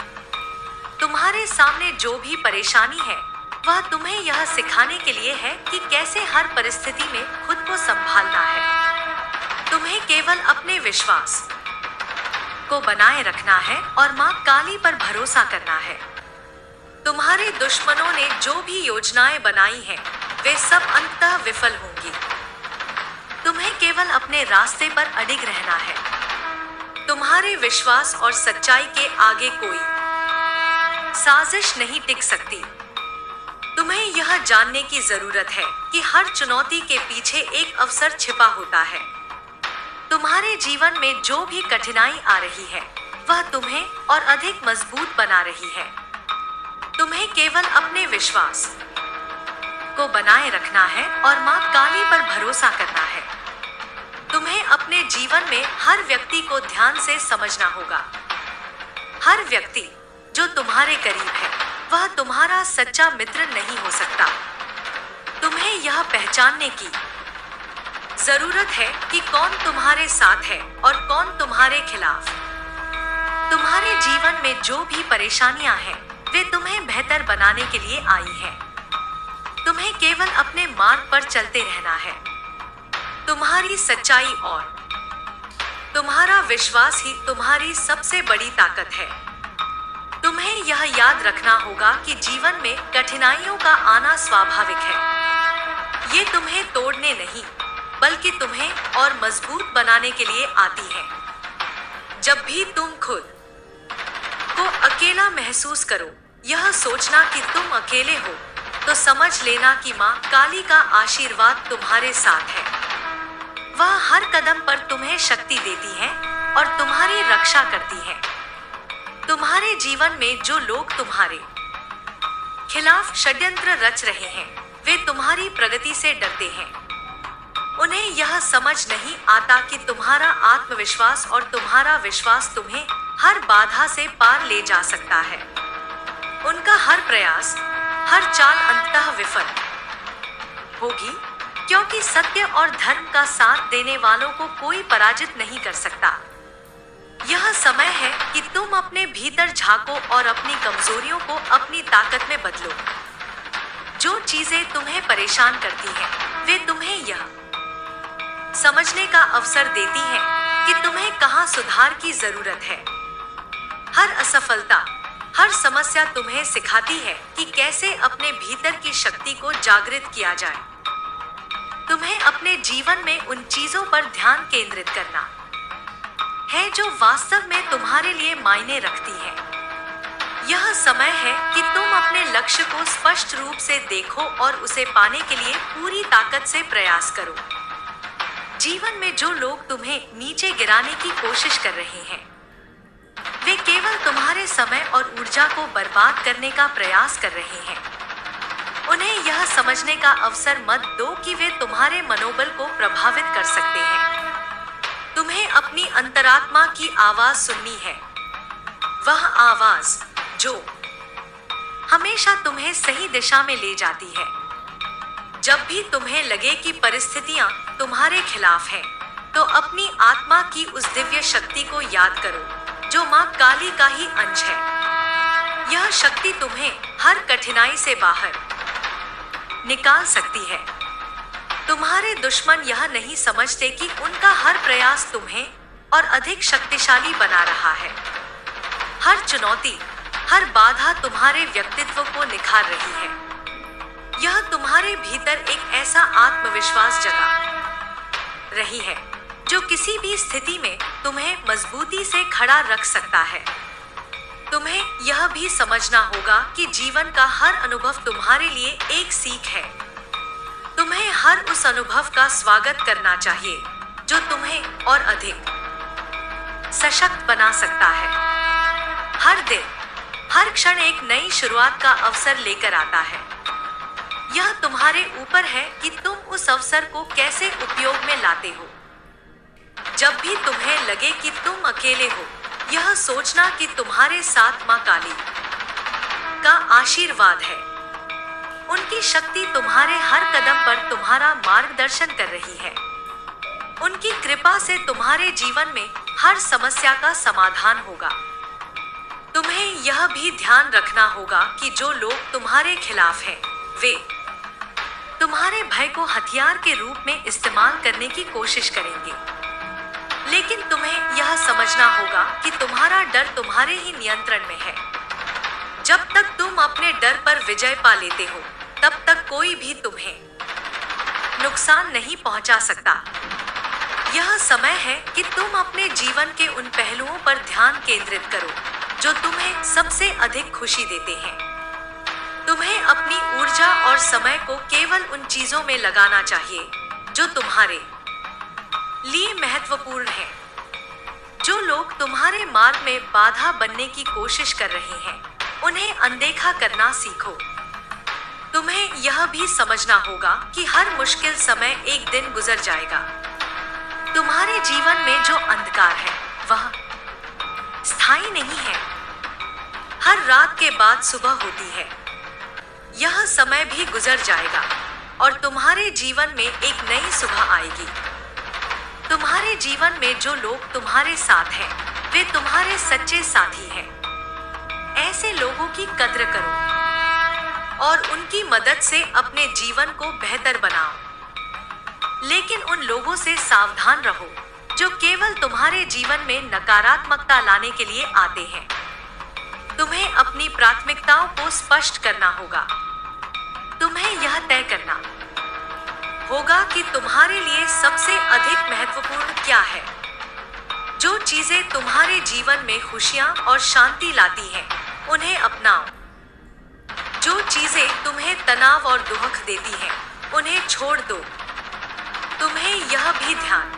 तुम्हारे सामने जो भी परेशानी है, वह तुम्हें यह सिखाने के लिए है कि कैसे हर परिस्थिति में खुद को संभालना है। तुम्हें केवल अपने विश्वास को बनाए रखना है और मां काली पर भरोसा करना है। तुम्हारे दुश्मनों ने जो भी योजनाएं बनाई हैं, वे सब अंततः विफल होंगी। तुम्हें केवल अपने रास्ते पर अडिग रहना है। तुम्हारे विश्वास और सच्चाई के आगे कोई साजिश नहीं टिक सकती। तुम्हें यह जानने की जरूरत है कि हर चुनौती के पीछे एक अवसर छिपा होता है। तुम्हारे जीवन में जो भी कठिनाई आ रही है, वह तुम्हें और अधिक मजबूत बना रही है। तुम्हें केवल अपने विश्वास को बनाए रखना है और मां काली पर भरोसा करना है। तुम्हें अपने जीवन में हर व्यक्ति को ध्यान से समझना होगा। हर व्यक्ति जो तुम्हारे करीब है, वह तुम्हारा सच्चा मित्र नहीं हो सकता। तुम्हें यह पहचानने की जरूरत है कि कौन तुम्हारे साथ है और कौन तुम्हारे खिलाफ। तुम्हारे जीवन में जो भी परेशानियां हैं, वे तुम्हें बेहतर बनाने के लिए आई हैं। तुम्हें केवल अपने मार्ग पर चलते रहना है। तुम्हारी सच्चाई और तुम्हारा विश्वास ही तुम्हारी सबसे बड़ी ताकत है। तुम्हें यह याद रखना होगा कि जीवन में कठिनाइयों का आना स्वाभाविक है। ये तुम्हें तोड़ने नहीं, बल्कि तुम्हें और मजबूत बनाने के लिए आती है। जब भी तुम खुद को अकेला महसूस करो, यह सोचना कि तुम अकेले हो, तो समझ लेना कि माँ काली का आशीर्वाद तुम्हारे साथ है। वह हर कदम पर तुम्हें शक्ति देती है और तुम्हारी रक्षा करती है। तुम्हारे जीवन में जो लोग तुम्हारे खिलाफ षड्यंत्र रच रहे हैं, वे तुम्हारी प्रगति से डरते हैं। उन्हें यह समझ नहीं आता कि तुम्हारा आत्मविश्वास और तुम्हारा विश्वास तुम्हें हर बाधा से पार ले जा सकता है। उनका हर प्रयास, हर चाल अंततः विफल होगी, क्योंकि सत्य और धर्म का साथ देने वालों को कोई पराजित नहीं कर सकता। यह समय है कि तुम अपने भीतर झांको और अपनी कमजोरियों को अपनी ताकत में बदलो। जो चीजें तुम्हें परेशान करती हैं, वे तुम्हें यह समझने का अवसर देती हैं कि तुम्हें कहाँ सुधार की जरूरत है। हर असफलता, हर समस्या तुम्हें सिखाती है कि कैसे अपने भीतर की शक्ति को जागृत किया जाए। तुम्हें अपने जीवन में उन चीजों पर ध्यान केंद्रित करना है जो वास्तव में तुम्हारे लिए मायने रखती हैं। यह समय है कि तुम अपने लक्ष्य को स्पष्ट रूप से देखो और उसे पाने के लिए पूरी ताकत से प्रयास करो। जीवन में जो लोग तुम्हें नीचे गिराने की कोशिश कर रहे हैं, वे केवल तुम्हारे समय और ऊर्जा को बर्बाद करने का प्रयास कर रहे हैं। उन्हें यह समझने का अवसर मत दो कि वे तुम्हारे मनोबल को प्रभावित कर सकते हैं। तुम्हें अपनी अंतरात्मा की आवाज सुननी है, वह आवाज जो हमेशा तुम्हें सही दिशा में ले जाती है। जब भी तुम्हें लगे कि परिस्थितियां तुम्हारे खिलाफ हैं, तो अपनी आत्मा की उस दिव्य शक्ति को याद करो जो माँ काली का ही अंश है। यह शक्ति तुम्हें हर कठिनाई से बाहर निकाल सकती है। तुम्हारे दुश्मन यह नहीं समझते कि उनका हर प्रयास तुम्हें और अधिक शक्तिशाली बना रहा है। हर चुनौती, हर बाधा तुम्हारे व्यक्तित्व को निखार रही है। यह तुम्हारे भीतर एक ऐसा आत्मविश्वास जगा रही है जो किसी भी स्थिति में तुम्हें मजबूती से खड़ा रख सकता है। तुम्हें यह भी समझना होगा कि जीवन का हर अनुभव तुम्हारे लिए एक सीख है। तुम्हें हर उस अनुभव का स्वागत करना चाहिए जो तुम्हें और अधिक सशक्त बना सकता है। हर दिन, हर क्षण एक नई शुरुआत का अवसर लेकर आता है। यह तुम्हारे ऊपर है कि तुम उस अवसर को कैसे उपयोग में लाते हो। जब भी तुम्हें लगे कि तुम अकेले हो, यह सोचना कि तुम्हारे साथ माँ काली का आशीर्वाद है। उनकी शक्ति तुम्हारे हर कदम पर तुम्हारा मार्गदर्शन कर रही है। उनकी कृपा से तुम्हारे जीवन में हर समस्या का समाधान होगा। तुम्हें यह भी ध्यान रखना होगा कि जो लोग तुम्हारे खिलाफ हैं, वे तुम्हारे भय को हथियार के रूप में इस्तेमाल करने की कोशिश करेंगे। लेकिन तुम्हें यह समझना होगा कि तुम्हारा डर तुम्हारे ही नियंत्रण में है। जब तक तुम अपने डर पर विजय पा लेते हो, तब तक कोई भी तुम्हें नुकसान नहीं पहुंचा सकता। यह समय है कि तुम अपने जीवन के उन पहलुओं पर ध्यान केंद्रित करो जो तुम्हें सबसे अधिक खुशी देते हैं। तुम्हें अपनी ऊर्जा और समय को केवल उन चीजों में लगाना चाहिए जो तुम्हारे लिए महत्वपूर्ण है। जो लोग तुम्हारे मार्ग में बाधा बनने की कोशिश कर रहे हैं, उन्हें अनदेखा करना सीखो। तुम्हें यह भी समझना होगा कि हर मुश्किल समय एक दिन गुजर जाएगा। तुम्हारे जीवन में जो अंधकार है, वह स्थायी नहीं है। हर रात के बाद सुबह होती है। यह समय भी गुजर जाएगा और तुम्हारे जीवन में एक नई सुबह आएगी। तुम्हारे जीवन में जो लोग तुम्हारे साथ हैं, वे तुम्हारे सच्चे साथी हैं। ऐसे लोगों की कद्र करो। और उनकी मदद से अपने जीवन को बेहतर बनाओ। लेकिन उन लोगों से सावधान रहो जो केवल तुम्हारे जीवन में नकारात्मकता लाने के लिए आते हैं। तुम्हें अपनी प्राथमिकताओं को स्पष्ट करना होगा। तुम्हें यह तय करना होगा कि तुम्हारे लिए सबसे अधिक महत्वपूर्ण क्या है। जो चीजें तुम्हारे जीवन में खुशियां और शांति लाती हैं, उन्हें अपनाओ। जो चीजें तुम्हें तनाव और दुख देती हैं, उन्हें छोड़ दो। तुम्हें यह भी ध्यान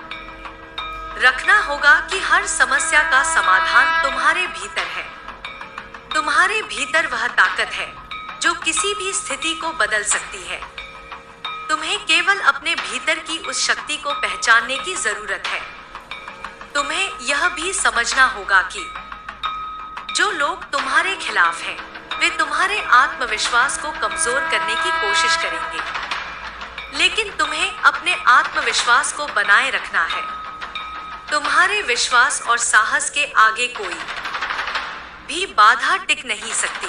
रखना होगा कि हर समस्या का समाधान तुम्हारे भीतर है। तुम्हारे भीतर वह ताकत है जो किसी भी स्थिति को बदल सकती है। तुम्हें केवल अपने भीतर की उस शक्ति को पहचानने की जरूरत है। तुम्हें यह भी समझना होगा कि जो लोग तुम्हारे खिलाफ हैं, वे तुम्हारे आत्मविश्वास को कमजोर करने की कोशिश करेंगे। लेकिन तुम्हें अपने आत्मविश्वास को बनाए रखना है। तुम्हारे विश्वास और साहस के आगे कोई भी बाधा टिक नहीं सकती।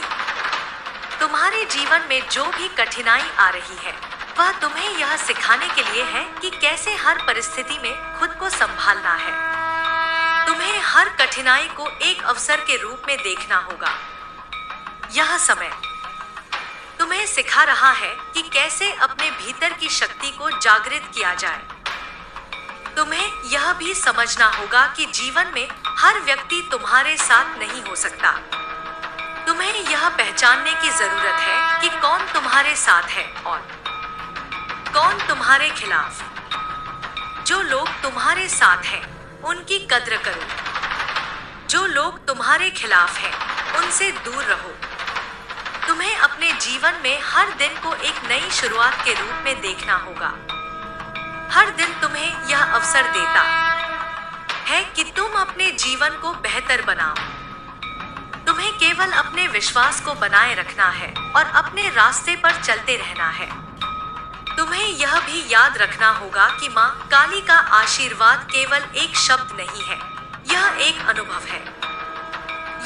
तुम्हारे जीवन में जो भी कठिनाई आ रही है, वह तुम्हें यह सिखाने के लिए है कि कैसे हर परिस्थिति में खुद को संभालना है। तुम्हें हर कठिनाई को एक अवसर के रूप में देखना होगा। यह समय तुम्हें सिखा रहा है कि कैसे अपने भीतर की शक्ति को जागृत किया जाए। तुम्हें यह भी समझना होगा कि जीवन में हर व्यक्ति तुम्हारे साथ नहीं हो सकता। तुम्हें यह पहचानने की जरूरत है कि कौन तुम्हारे साथ है और कौन तुम्हारे खिलाफ। जो लोग तुम्हारे साथ हैं, उनकी कद्र करो। जो लोग तुम्हारे खिलाफ हैं, उनसे दूर रहो। तुम्हें अपने जीवन में हर दिन को एक नई शुरुआत के रूप में देखना होगा। हर दिन तुम्हें यह अवसर देता है कि तुम अपने जीवन को बेहतर बनाओ। तुम्हें केवल अपने विश्वास को बनाए रखना है और अपने रास्ते पर चलते रहना है। तुम्हें यह भी याद रखना होगा कि माँ काली का आशीर्वाद केवल एक शब्द नहीं है, यह एक अनुभव है।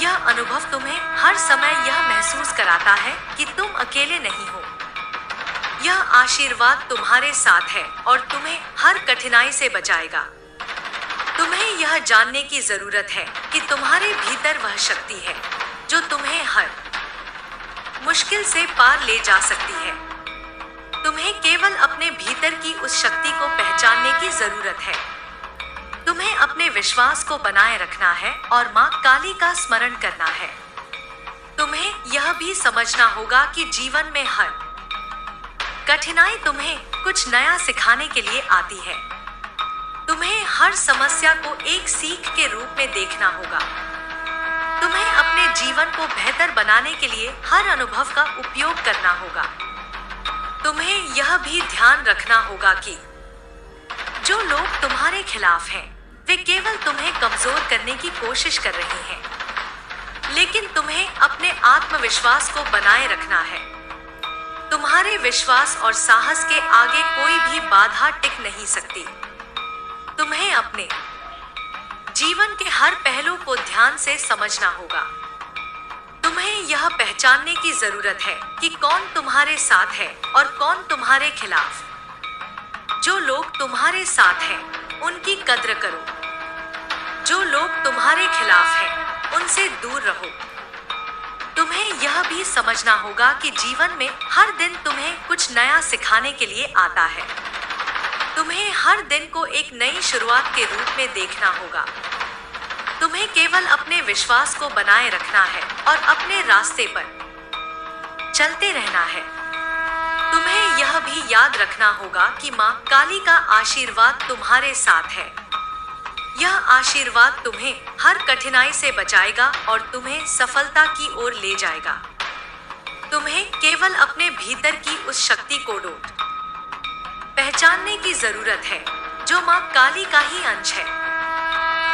यह अनुभव तुम्हें हर समय यह महसूस कराता है कि तुम अकेले नहीं हो। यह आशीर्वाद तुम्हारे साथ है और तुम्हें हर कठिनाई से बचाएगा। तुम्हें यह जानने की जरूरत है कि तुम्हारे भीतर वह शक्ति है जो तुम्हें हर मुश्किल से पार ले जा सकती है। तुम्हें केवल अपने भीतर की उस शक्ति को पहचानने की जरूरत है। तुम्हें अपने विश्वास को बनाए रखना है और माँ काली का स्मरण करना है। तुम्हें यह भी समझना होगा कि जीवन में हर कठिनाई तुम्हें कुछ नया सिखाने के लिए आती है। तुम्हें हर समस्या को एक सीख के रूप में देखना होगा। तुम्हें अपने जीवन को बेहतर बनाने के लिए हर अनुभव का उपयोग करना होगा। तुम्हें यह भी ध्यान रखना होगा कि जो लोग तुम्हारे खिलाफ हैं, वे केवल तुम्हें कमजोर करने की कोशिश कर रहे हैं। लेकिन तुम्हें अपने आत्मविश्वास को बनाए रखना है। तुम्हारे विश्वास और साहस के आगे कोई भी बाधा टिक नहीं सकती। तुम्हें अपने जीवन के हर पहलू को ध्यान से समझना होगा। तुम्हें यह पहचानने की जरूरत है कि कौन तुम्हारे साथ है और कौन तुम्हारे खिलाफ। जो लोग तुम्हारे साथ हैं, उनकी कद्र करो। जो लोग तुम्हारे खिलाफ हैं, उनसे दूर रहो। तुम्हें यह भी समझना होगा कि जीवन में हर दिन तुम्हें कुछ नया सिखाने के लिए आता है। तुम्हें हर दिन को एक नई शुरुआत के रूप में देखना होगा। तुम्हें केवल अपने विश्वास को बनाए रखना है और अपने रास्ते पर चलते रहना है। तुम्हें यह भी याद रखना होगा कि माँ काली का आशीर्वाद तुम्हारे साथ है। यह आशीर्वाद तुम्हें हर कठिनाई से बचाएगा और तुम्हें सफलता की ओर ले जाएगा। तुम्हें केवल अपने भीतर की उस शक्ति को पहचानने की जरूरत है जो माँ काली का ही अंश है।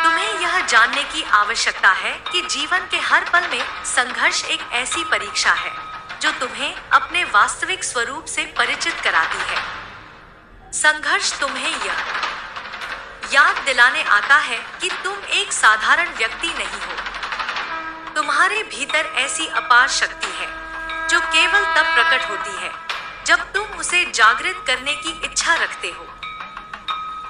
तुम्हें यह जानने की आवश्यकता है कि जीवन के हर पल में संघर्ष एक ऐसी परीक्षा है जो तुम्हें अपने वास्तविक स्वरूप से परिचित कराती है। संघर्ष तुम्हें यह याद दिलाने आता है कि तुम एक साधारण व्यक्ति नहीं हो। तुम्हारे भीतर ऐसी अपार शक्ति है जो केवल तब प्रकट होती है जब तुम उसे जागृत करने की इच्छा रखते हो।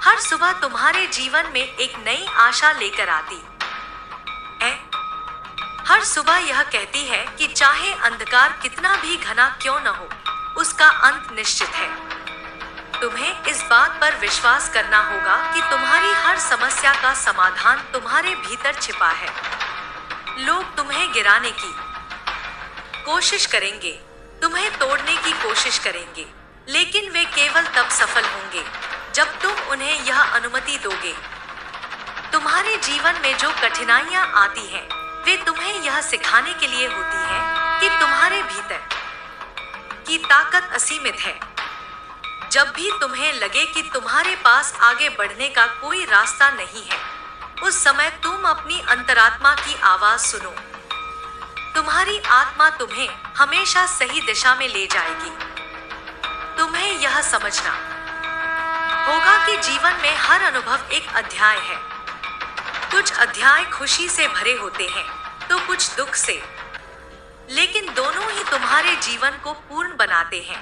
हर सुबह तुम्हारे जीवन में एक नई आशा लेकर आती है। हर सुबह यह कहती है कि चाहे अंधकार कितना भी घना क्यों न हो, उसका अंत निश्चित है। तुम्हें इस बात पर विश्वास करना होगा कि तुम्हारी हर समस्या का समाधान तुम्हारे भीतर छिपा है। लोग तुम्हें गिराने की कोशिश करेंगे, तुम्हें तोड़ने की कोशिश करेंगे, लेकिन वे केवल तब सफल होंगे जब तुम उन्हें यह अनुमति दोगे। तुम्हारे जीवन में जो कठिनाइयां आती हैं, वे तुम्हें यह सिखाने के लिए होती हैं कि तुम्हारे भीतर की ताकत असीमित है। जब भी तुम्हें लगे कि तुम्हारे पास आगे बढ़ने का कोई रास्ता नहीं है, उस समय तुम अपनी अंतरात्मा की आवाज सुनो। तुम्हारी आत्मा तुम्हें हमेशा सही दिशा में ले जाएगी। तुम्हें यह समझना होगा कि जीवन में हर अनुभव एक अध्याय है। कुछ अध्याय खुशी से भरे होते हैं तो कुछ दुख से, लेकिन दोनों ही तुम्हारे जीवन को पूर्ण बनाते हैं।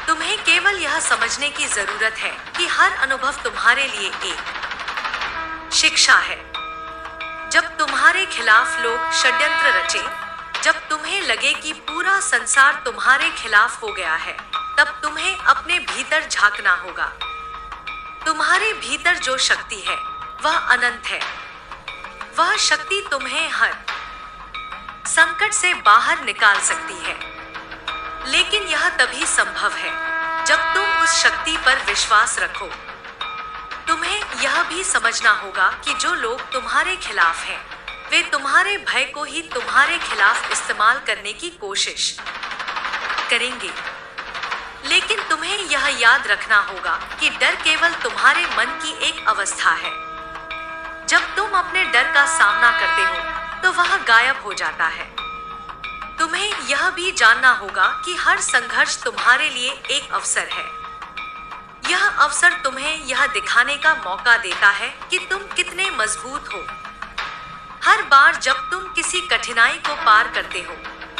तुम्हें केवल यह समझने की जरूरत है कि हर अनुभव तुम्हारे लिए एक शिक्षा है। जब तुम्हारे खिलाफ लोग षड्यंत्र रचें, जब तुम्हें लगे कि पूरा संसार तुम्हारे खिलाफ हो गया है, तब तुम्हें अपने भीतर झांकना होगा। तुम्हारे भीतर जो शक्ति है वह अनंत है। वह शक्ति तुम्हें हर संकट से बाहर निकाल सकती है, लेकिन यह तभी संभव है जब तुम उस शक्ति पर विश्वास रखो। तुम्हें यह भी समझना होगा कि जो लोग तुम्हारे खिलाफ हैं, वे तुम्हारे भय को ही तुम्हारे खिलाफ इस्तेमाल करने की कोशिश करेंगे। लेकिन तुम्हें यह याद रखना होगा कि डर केवल तुम्हारे मन की एक अवस्था है। जब तुम अपने डर का सामना करते हो तो वह गायब हो जाता है। तुम्हें यह भी जानना होगा कि हर संघर्ष तुम्हारे लिए एक अवसर है। यह अवसर तुम्हें यह दिखाने का मौका देता है कि तुम कितने मजबूत हो। हर बार जब तुम किसी कठिनाई को पार करते हो,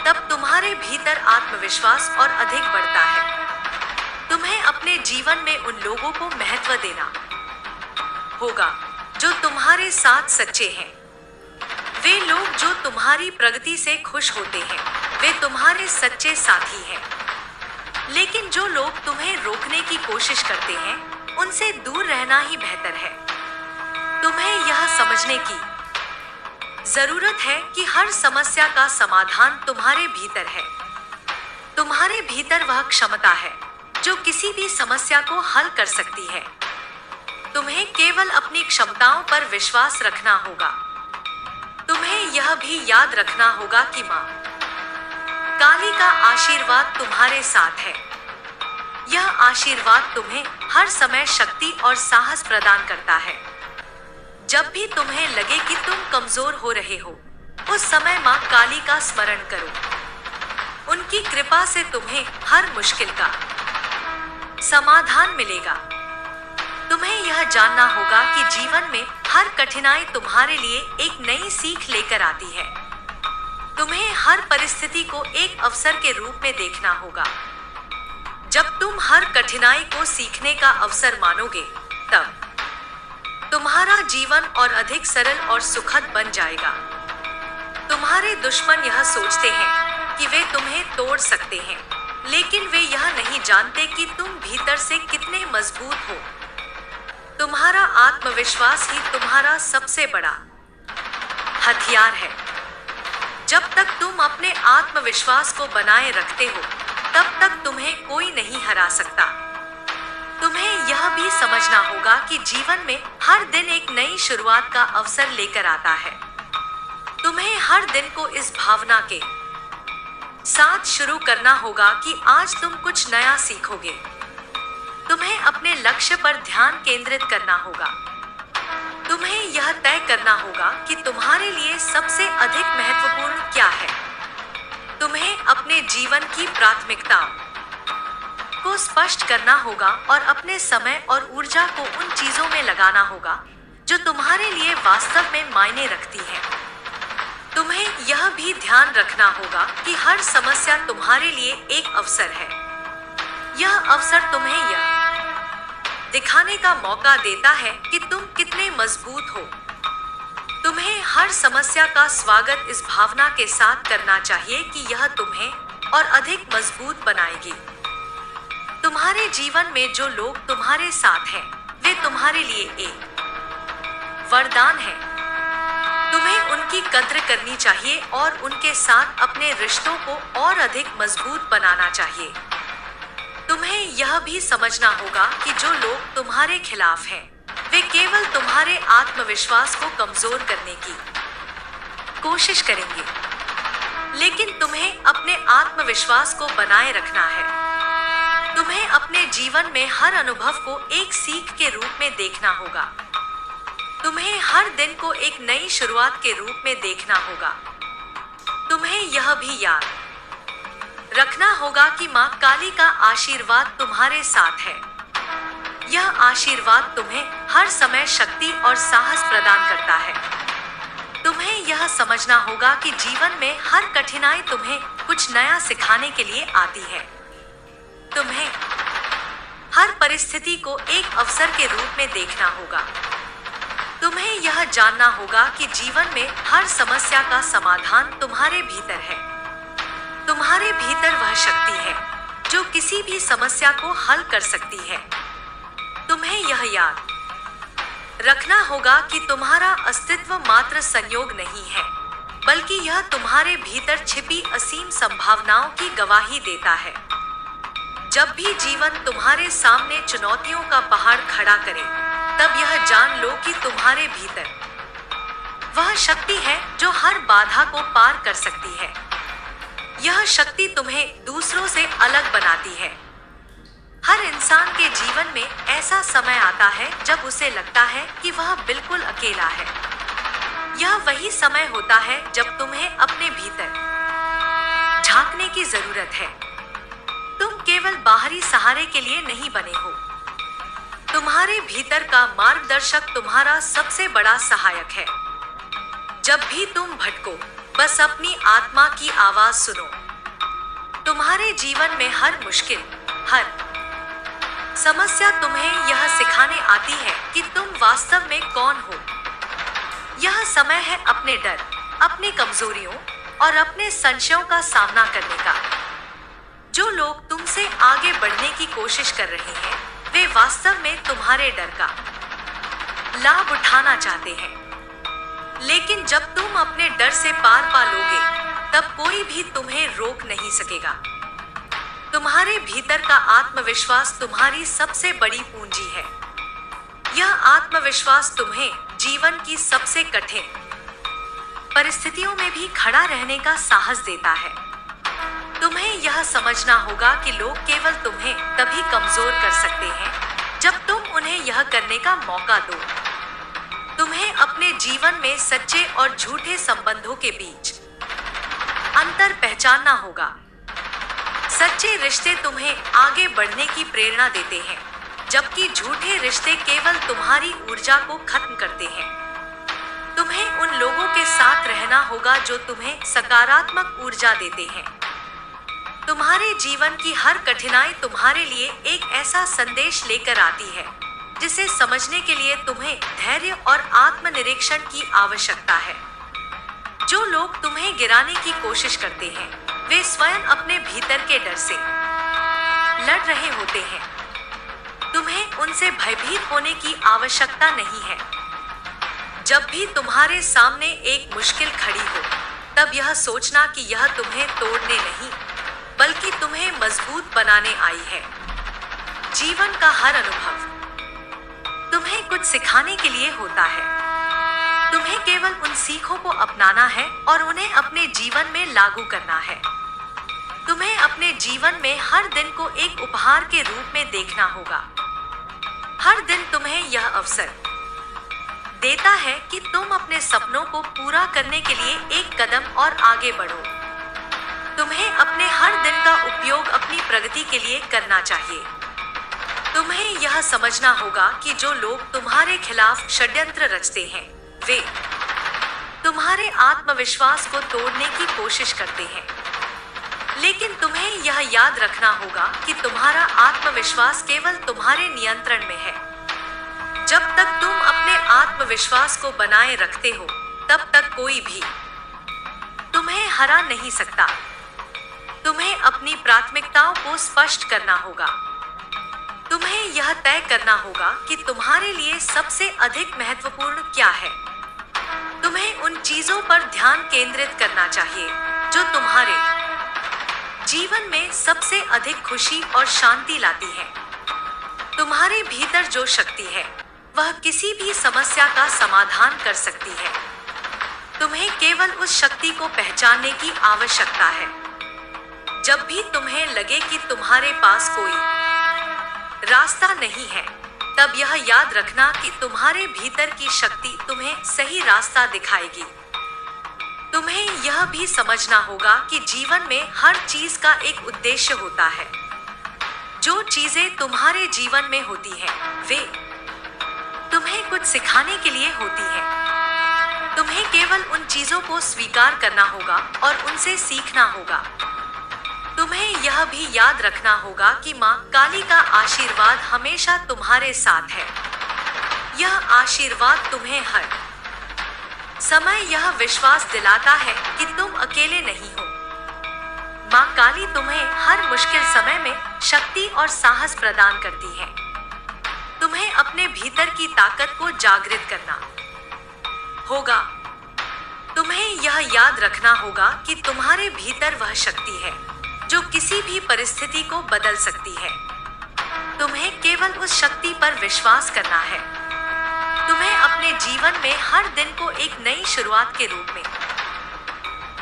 तब तुम्हारे भीतर आत्मविश्वास और अधिक बढ़ता है। तुम्हें अपने जीवन में उन लोगों को महत्व देना होगा जो तुम्हारे साथ सच्चे हैं। वे लोग जो तुम्हारी प्रगति से खुश होते हैं, वे तुम्हारे सच्चे साथी हैं। लेकिन जो लोग तुम्हें रोकने की कोशिश करते हैं, उनसे दूर रहना ही बेहतर है। तुम्हें यह समझने की जरूरत है कि हर समस्या का समाधान तुम्हारे भीतर है। तुम्हारे भीतर वह क्षमता है जो किसी भी समस्या को हल कर सकती है। तुम्हें केवल अपनी क्षमताओं पर विश्वास रखना होगा। तुम्हें यह भी याद रखना होगा कि माँ काली का आशीर्वाद तुम्हारे साथ है। यह आशीर्वाद तुम्हें हर समय शक्ति और साहस प्रदान करता है। जब भी तुम्हें लगे कि तुम कमजोर हो रहे हो, उस समय माँ काली का स्मरण करो। उनकी कृपा से तुम्हें हर मुश्किल का समाधान मिलेगा। तुम्हें यह जानना होगा कि जीवन में हर कठिनाई तुम्हारे लिए एक नई सीख लेकर आती है। तुम्हें हर परिस्थिति को एक अवसर के रूप में देखना होगा। जब तुम हर कठिनाई को सीखने का अवसर मानोगे, तब तुम्हारा जीवन और अधिक सरल और सुखद बन जाएगा। तुम्हारे दुश्मन यह सोचते हैं कि वे तुम्हें तोड़ सकते हैं, लेकिन वे यह नहीं जानते कि तुम भीतर से कितने मजबूत हो। तुम्हारा आत्मविश्वास ही तुम्हारा सबसे बड़ा हथियार है। जब तक तुम अपने आत्मविश्वास को बनाए रखते हो, तब तक तुम्हें कोई नहीं हरा सकता। तुम्हें यह भी समझना होगा कि जीवन में हर दिन एक नई शुरुआत का अवसर लेकर आता है। तुम्हें हर दिन को इस भावना के साथ शुरू करना होगा कि आज तुम कुछ नया सीखोगे। तुम्हें अपने लक्ष्य पर ध्यान केंद्रित करना होगा। तुम्हें यह तय करना होगा कि तुम्हारे लिए सबसे अधिक महत्वपूर्ण क्या है। तुम्हें अपने जीवन की प्राथमिकताओं को स्पष्ट करना होगा और अपने समय और ऊर्जा को उन चीजों में लगाना होगा जो तुम्हारे लिए वास्तव में मायने रखती हैं। तुम्हें यह भी ध्यान रखना होगा कि हर समस्या तुम्हारे लिए एक अवसर है। यह अवसर तुम्हें यह दिखाने का मौका देता है कि तुम कितने मजबूत हो। तुम्हें हर समस्या का स्वागत इस भावना के साथ करना चाहिए कि यह तुम्हें और अधिक मजबूत बनाएगी। तुम्हारे जीवन में जो लोग तुम्हारे साथ हैं, वे तुम्हारे लिए एक वरदान है। तुम्हें उनकी कद्र करनी चाहिए और उनके साथ अपने रिश्तों को और अधिक मजबूत बनाना चाहिए। तुम्हें यह भी समझना होगा कि जो लोग तुम्हारे खिलाफ हैं, वे केवल तुम्हारे आत्मविश्वास को कमजोर करने की कोशिश करेंगे, लेकिन तुम्हें अपने आत्मविश्वास को बनाए रखना है। तुम्हें अपने जीवन में हर अनुभव को एक सीख के रूप में देखना होगा। तुम्हें हर दिन को एक नई शुरुआत के रूप में देखना होगा। तुम्हें यह भी याद रखना होगा कि माँ काली का आशीर्वाद तुम्हारे साथ है। यह आशीर्वाद तुम्हें हर समय शक्ति और साहस प्रदान करता है। तुम्हें यह समझना होगा कि जीवन में हर कठिनाई तुम्हें कुछ नया सिखाने के लिए आती है। तुम्हें हर परिस्थिति को एक अवसर के रूप में देखना होगा। तुम्हें यह जानना होगा कि जीवन में हर समस्या का समाधान तुम्हारे भीतर है। तुम्हारे भीतर वह शक्ति है जो किसी भी समस्या को हल कर सकती है। तुम्हें यह याद रखना होगा कि तुम्हारा अस्तित्व मात्र संयोग नहीं है, बल्कि यह तुम्हारे भीतर छिपी असीम संभावनाओं की गवाही देता है। जब भी जीवन तुम्हारे सामने चुनौतियों का पहाड़ खड़ा करे, तब यह जान लो कि तुम्हारे भीतर वह शक्ति है जो हर बाधा को पार कर सकती है। यह शक्ति तुम्हें दूसरों से अलग बनाती है। हर इंसान के जीवन में ऐसा समय आता है जब उसे लगता है कि वह बिल्कुल अकेला है। यह वही समय होता है जब तुम्हें अपने भीतर झांकने की जरूरत है। तुम केवल बाहरी सहारे के लिए नहीं बने हो। तुम्हारे भीतर का मार्गदर्शक तुम्हारा सबसे बड़ा सहायक है। जब भी तुम भटको, बस अपनी आत्मा की आवाज सुनो। तुम्हारे जीवन में हर मुश्किल, हर समस्या तुम्हें यह सिखाने आती है कि तुम वास्तव में कौन हो। यह समय है अपने डर, अपनी कमजोरियों और अपने संशयों का सामना करने का। जो लोग तुमसे आगे बढ़ने की कोशिश कर रहे हैं, वे वास्तव में तुम्हारे डर का लाभ उठाना चाहते हैं। लेकिन जब तुम अपने डर से पार पा लोगे, तब कोई भी तुम्हें रोक नहीं सकेगा। तुम्हारे भीतर का आत्मविश्वास तुम्हारी सबसे बड़ी पूंजी है। यह आत्मविश्वास तुम्हें जीवन की सबसे कठिन परिस्थितियों में भी खड़ा रहने का साहस देता है। तुम्हें यह समझना होगा कि लोग केवल तुम्हें तभी कमजोर कर सकते हैं जब तुम उन्हें यह करने का मौका दो। तुम्हें अपने जीवन में सच्चे और झूठे संबंधों के बीच अंतर पहचानना होगा। सच्चे रिश्ते तुम्हें आगे बढ़ने की प्रेरणा देते हैं, जबकि झूठे रिश्ते केवल तुम्हारी ऊर्जा को खत्म करते हैं। तुम्हें उन लोगों के साथ रहना होगा जो तुम्हें सकारात्मक ऊर्जा देते हैं। तुम्हारे जीवन की हर कठिनाई तुम्हारे लिए एक ऐसा संदेश लेकर आती है जिसे समझने के लिए तुम्हें धैर्य और आत्मनिरीक्षण की आवश्यकता है। जो लोग तुम्हें गिराने की कोशिश करते हैं, वे स्वयं अपने भीतर के डर से लड़ रहे होते हैं। तुम्हें उनसे भयभीत होने की आवश्यकता नहीं है। जब भी तुम्हारे सामने एक मुश्किल खड़ी हो, तब यह सोचना कि यह तुम्हें तोड़ने नहीं, बल्कि तुम्हें मजबूत बनाने आई है। जीवन का हर अनुभव तुम्हें कुछ सिखाने के लिए होता है। तुम्हें केवल उन सीखों को अपनाना है और उन्हें अपने जीवन में लागू करना है। तुम्हें अपने जीवन में हर दिन को एक उपहार के रूप में देखना होगा। हर दिन तुम्हें यह अवसर देता है कि तुम अपने सपनों को पूरा करने के लिए एक कदम और आगे बढ़ो। तुम्हें अपने हर दिन का उपयोग अपनी प्रगति के लिए करना चाहिए। तुम्हें यह समझना होगा कि जो लोग तुम्हारे खिलाफ षड्यंत्र रचते हैं, वे तुम्हारे आत्मविश्वास को तोड़ने की कोशिश करते हैं। लेकिन तुम्हें यह याद रखना होगा कि तुम्हारा आत्मविश्वास केवल तुम्हारे नियंत्रण में है। जब तक तुम अपने आत्मविश्वास को बनाए रखते हो, तब तक कोई भी तुम्हें हरा नहीं सकता। तुम्हें अपनी प्राथमिकताओं को स्पष्ट करना होगा। तुम्हें यह तय करना होगा कि तुम्हारे लिए सबसे अधिक महत्वपूर्ण क्या है। तुम्हें उन चीजों पर ध्यान केंद्रित करना चाहिए जो तुम्हारे जीवन में सबसे अधिक खुशी और शांति लाती है। तुम्हारे भीतर जो शक्ति है, वह किसी भी समस्या का समाधान कर सकती है। तुम्हें केवल उस शक्ति को पहचानने की आवश्यकता है। जब भी तुम्हें लगे कि तुम्हारे पास कोई रास्ता नहीं है, तब यह याद रखना कि तुम्हारे भीतर की शक्ति तुम्हें सही रास्ता दिखाएगी। तुम्हें यह भी समझना होगा कि जीवन में हर चीज का एक उद्देश्य होता है। जो चीजें तुम्हारे जीवन में होती हैं, वे तुम्हें कुछ सिखाने के लिए होती हैं। तुम्हें केवल उन चीजों को स्वीकार करना होगा और उनसे सीखना होगा। तुम्हें यह भी याद रखना होगा कि माँ काली का आशीर्वाद हमेशा तुम्हारे साथ है। यह आशीर्वाद तुम्हें हर समय यह विश्वास दिलाता है कि तुम अकेले नहीं हो। माँ काली तुम्हें हर मुश्किल समय में शक्ति और साहस प्रदान करती है। तुम्हें अपने भीतर की ताकत को जागृत करना होगा। तुम्हें यह याद रखना होगा कि तुम्हारे भीतर वह शक्ति है जो किसी भी परिस्थिति को बदल सकती है। तुम्हें केवल उस शक्ति पर विश्वास करना है। तुम्हें अपने जीवन में हर दिन को एक नई शुरुआत के रूप में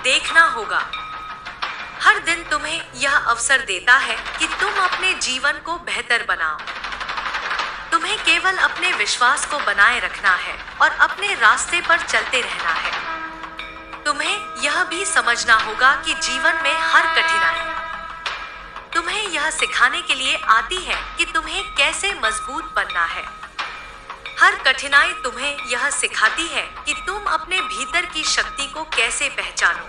देखना होगा। हर दिन तुम्हें यह अवसर देता है कि तुम अपने जीवन को बेहतर बनाओ। तुम्हें केवल अपने विश्वास को बनाए रखना है और अपने रास्ते पर चलते रहना है। तुम्हें यह भी समझना होगा कि जीवन में हर कठिनाई तुम्हें यह सिखाने के लिए आती है कि तुम्हें कैसे मजबूत बनना है। हर कठिनाई तुम्हें यह सिखाती है कि तुम अपने भीतर की शक्ति को कैसे पहचानो।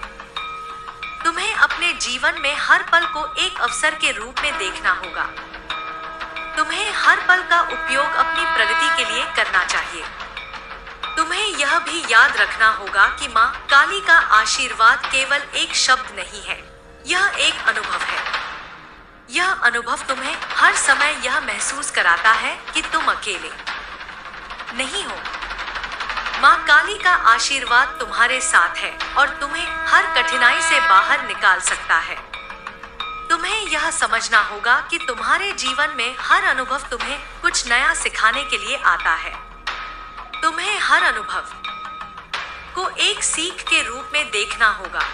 तुम्हें अपने जीवन में हर पल को एक अवसर के रूप में देखना होगा। तुम्हें हर पल का उपयोग अपनी प्रगति के लिए करना चाहिए। तुम्हें यह भी याद रखना होगा कि माँ काली का आशीर्वाद केवल एक शब्द नहीं है, यह एक अनुभव है। यह अनुभव तुम्हें हर समय यह महसूस कराता है कि तुम अकेले नहीं हो। माँ काली का आशीर्वाद तुम्हारे साथ है और तुम्हें हर कठिनाई से बाहर निकाल सकता है। तुम्हें यह समझना होगा कि तुम्हारे जीवन में हर अनुभव तुम्हें कुछ नया सिखाने के लिए आता है। तुम्हें हर अनुभव को एक सीख के रूप में देखना होगा।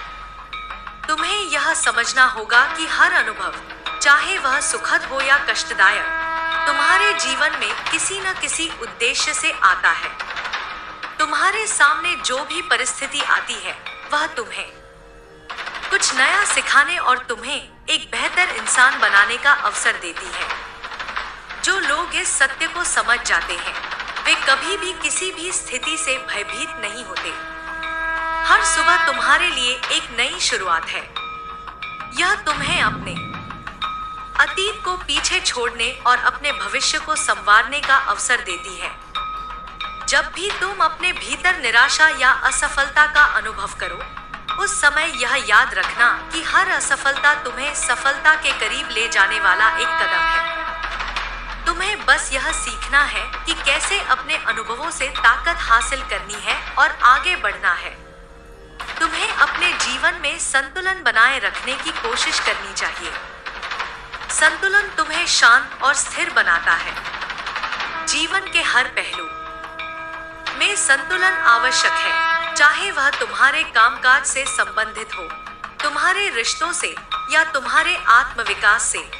तुम्हें यह समझना होगा कि हर अनुभव, चाहे वह सुखद हो या कष्टदायक, तुम्हारे जीवन में किसी न किसी उद्देश्य से आता है। तुम्हारे सामने जो भी परिस्थिति आती है, वह तुम्हें कुछ नया सिखाने और तुम्हें एक बेहतर इंसान बनाने का अवसर देती है। जो लोग इस सत्य को समझ जाते हैं, वे कभी भी किसी भी स्थिति से भयभीत नहीं होते। हर सुबह तुम्हारे लिए एक नई शुरुआत है। यह तुम्हें अपने अतीत को पीछे छोड़ने और अपने भविष्य को संवारने का अवसर देती है। जब भी तुम अपने भीतर निराशा या असफलता का अनुभव करो, उस समय यह याद रखना कि हर असफलता तुम्हें सफलता के करीब ले जाने वाला एक कदम है। तुम्हें बस यह सीखना है कि कैसे अपने अनुभवों से ताकत हासिल करनी है और आगे बढ़ना है। तुम्हें अपने जीवन में संतुलन बनाए रखने की कोशिश करनी चाहिए। संतुलन तुम्हें शांत और स्थिर बनाता है। जीवन के हर पहलू में संतुलन आवश्यक है, चाहे वह तुम्हारे कामकाज से संबंधित हो, तुम्हारे रिश्तों से या तुम्हारे आत्मविकास से।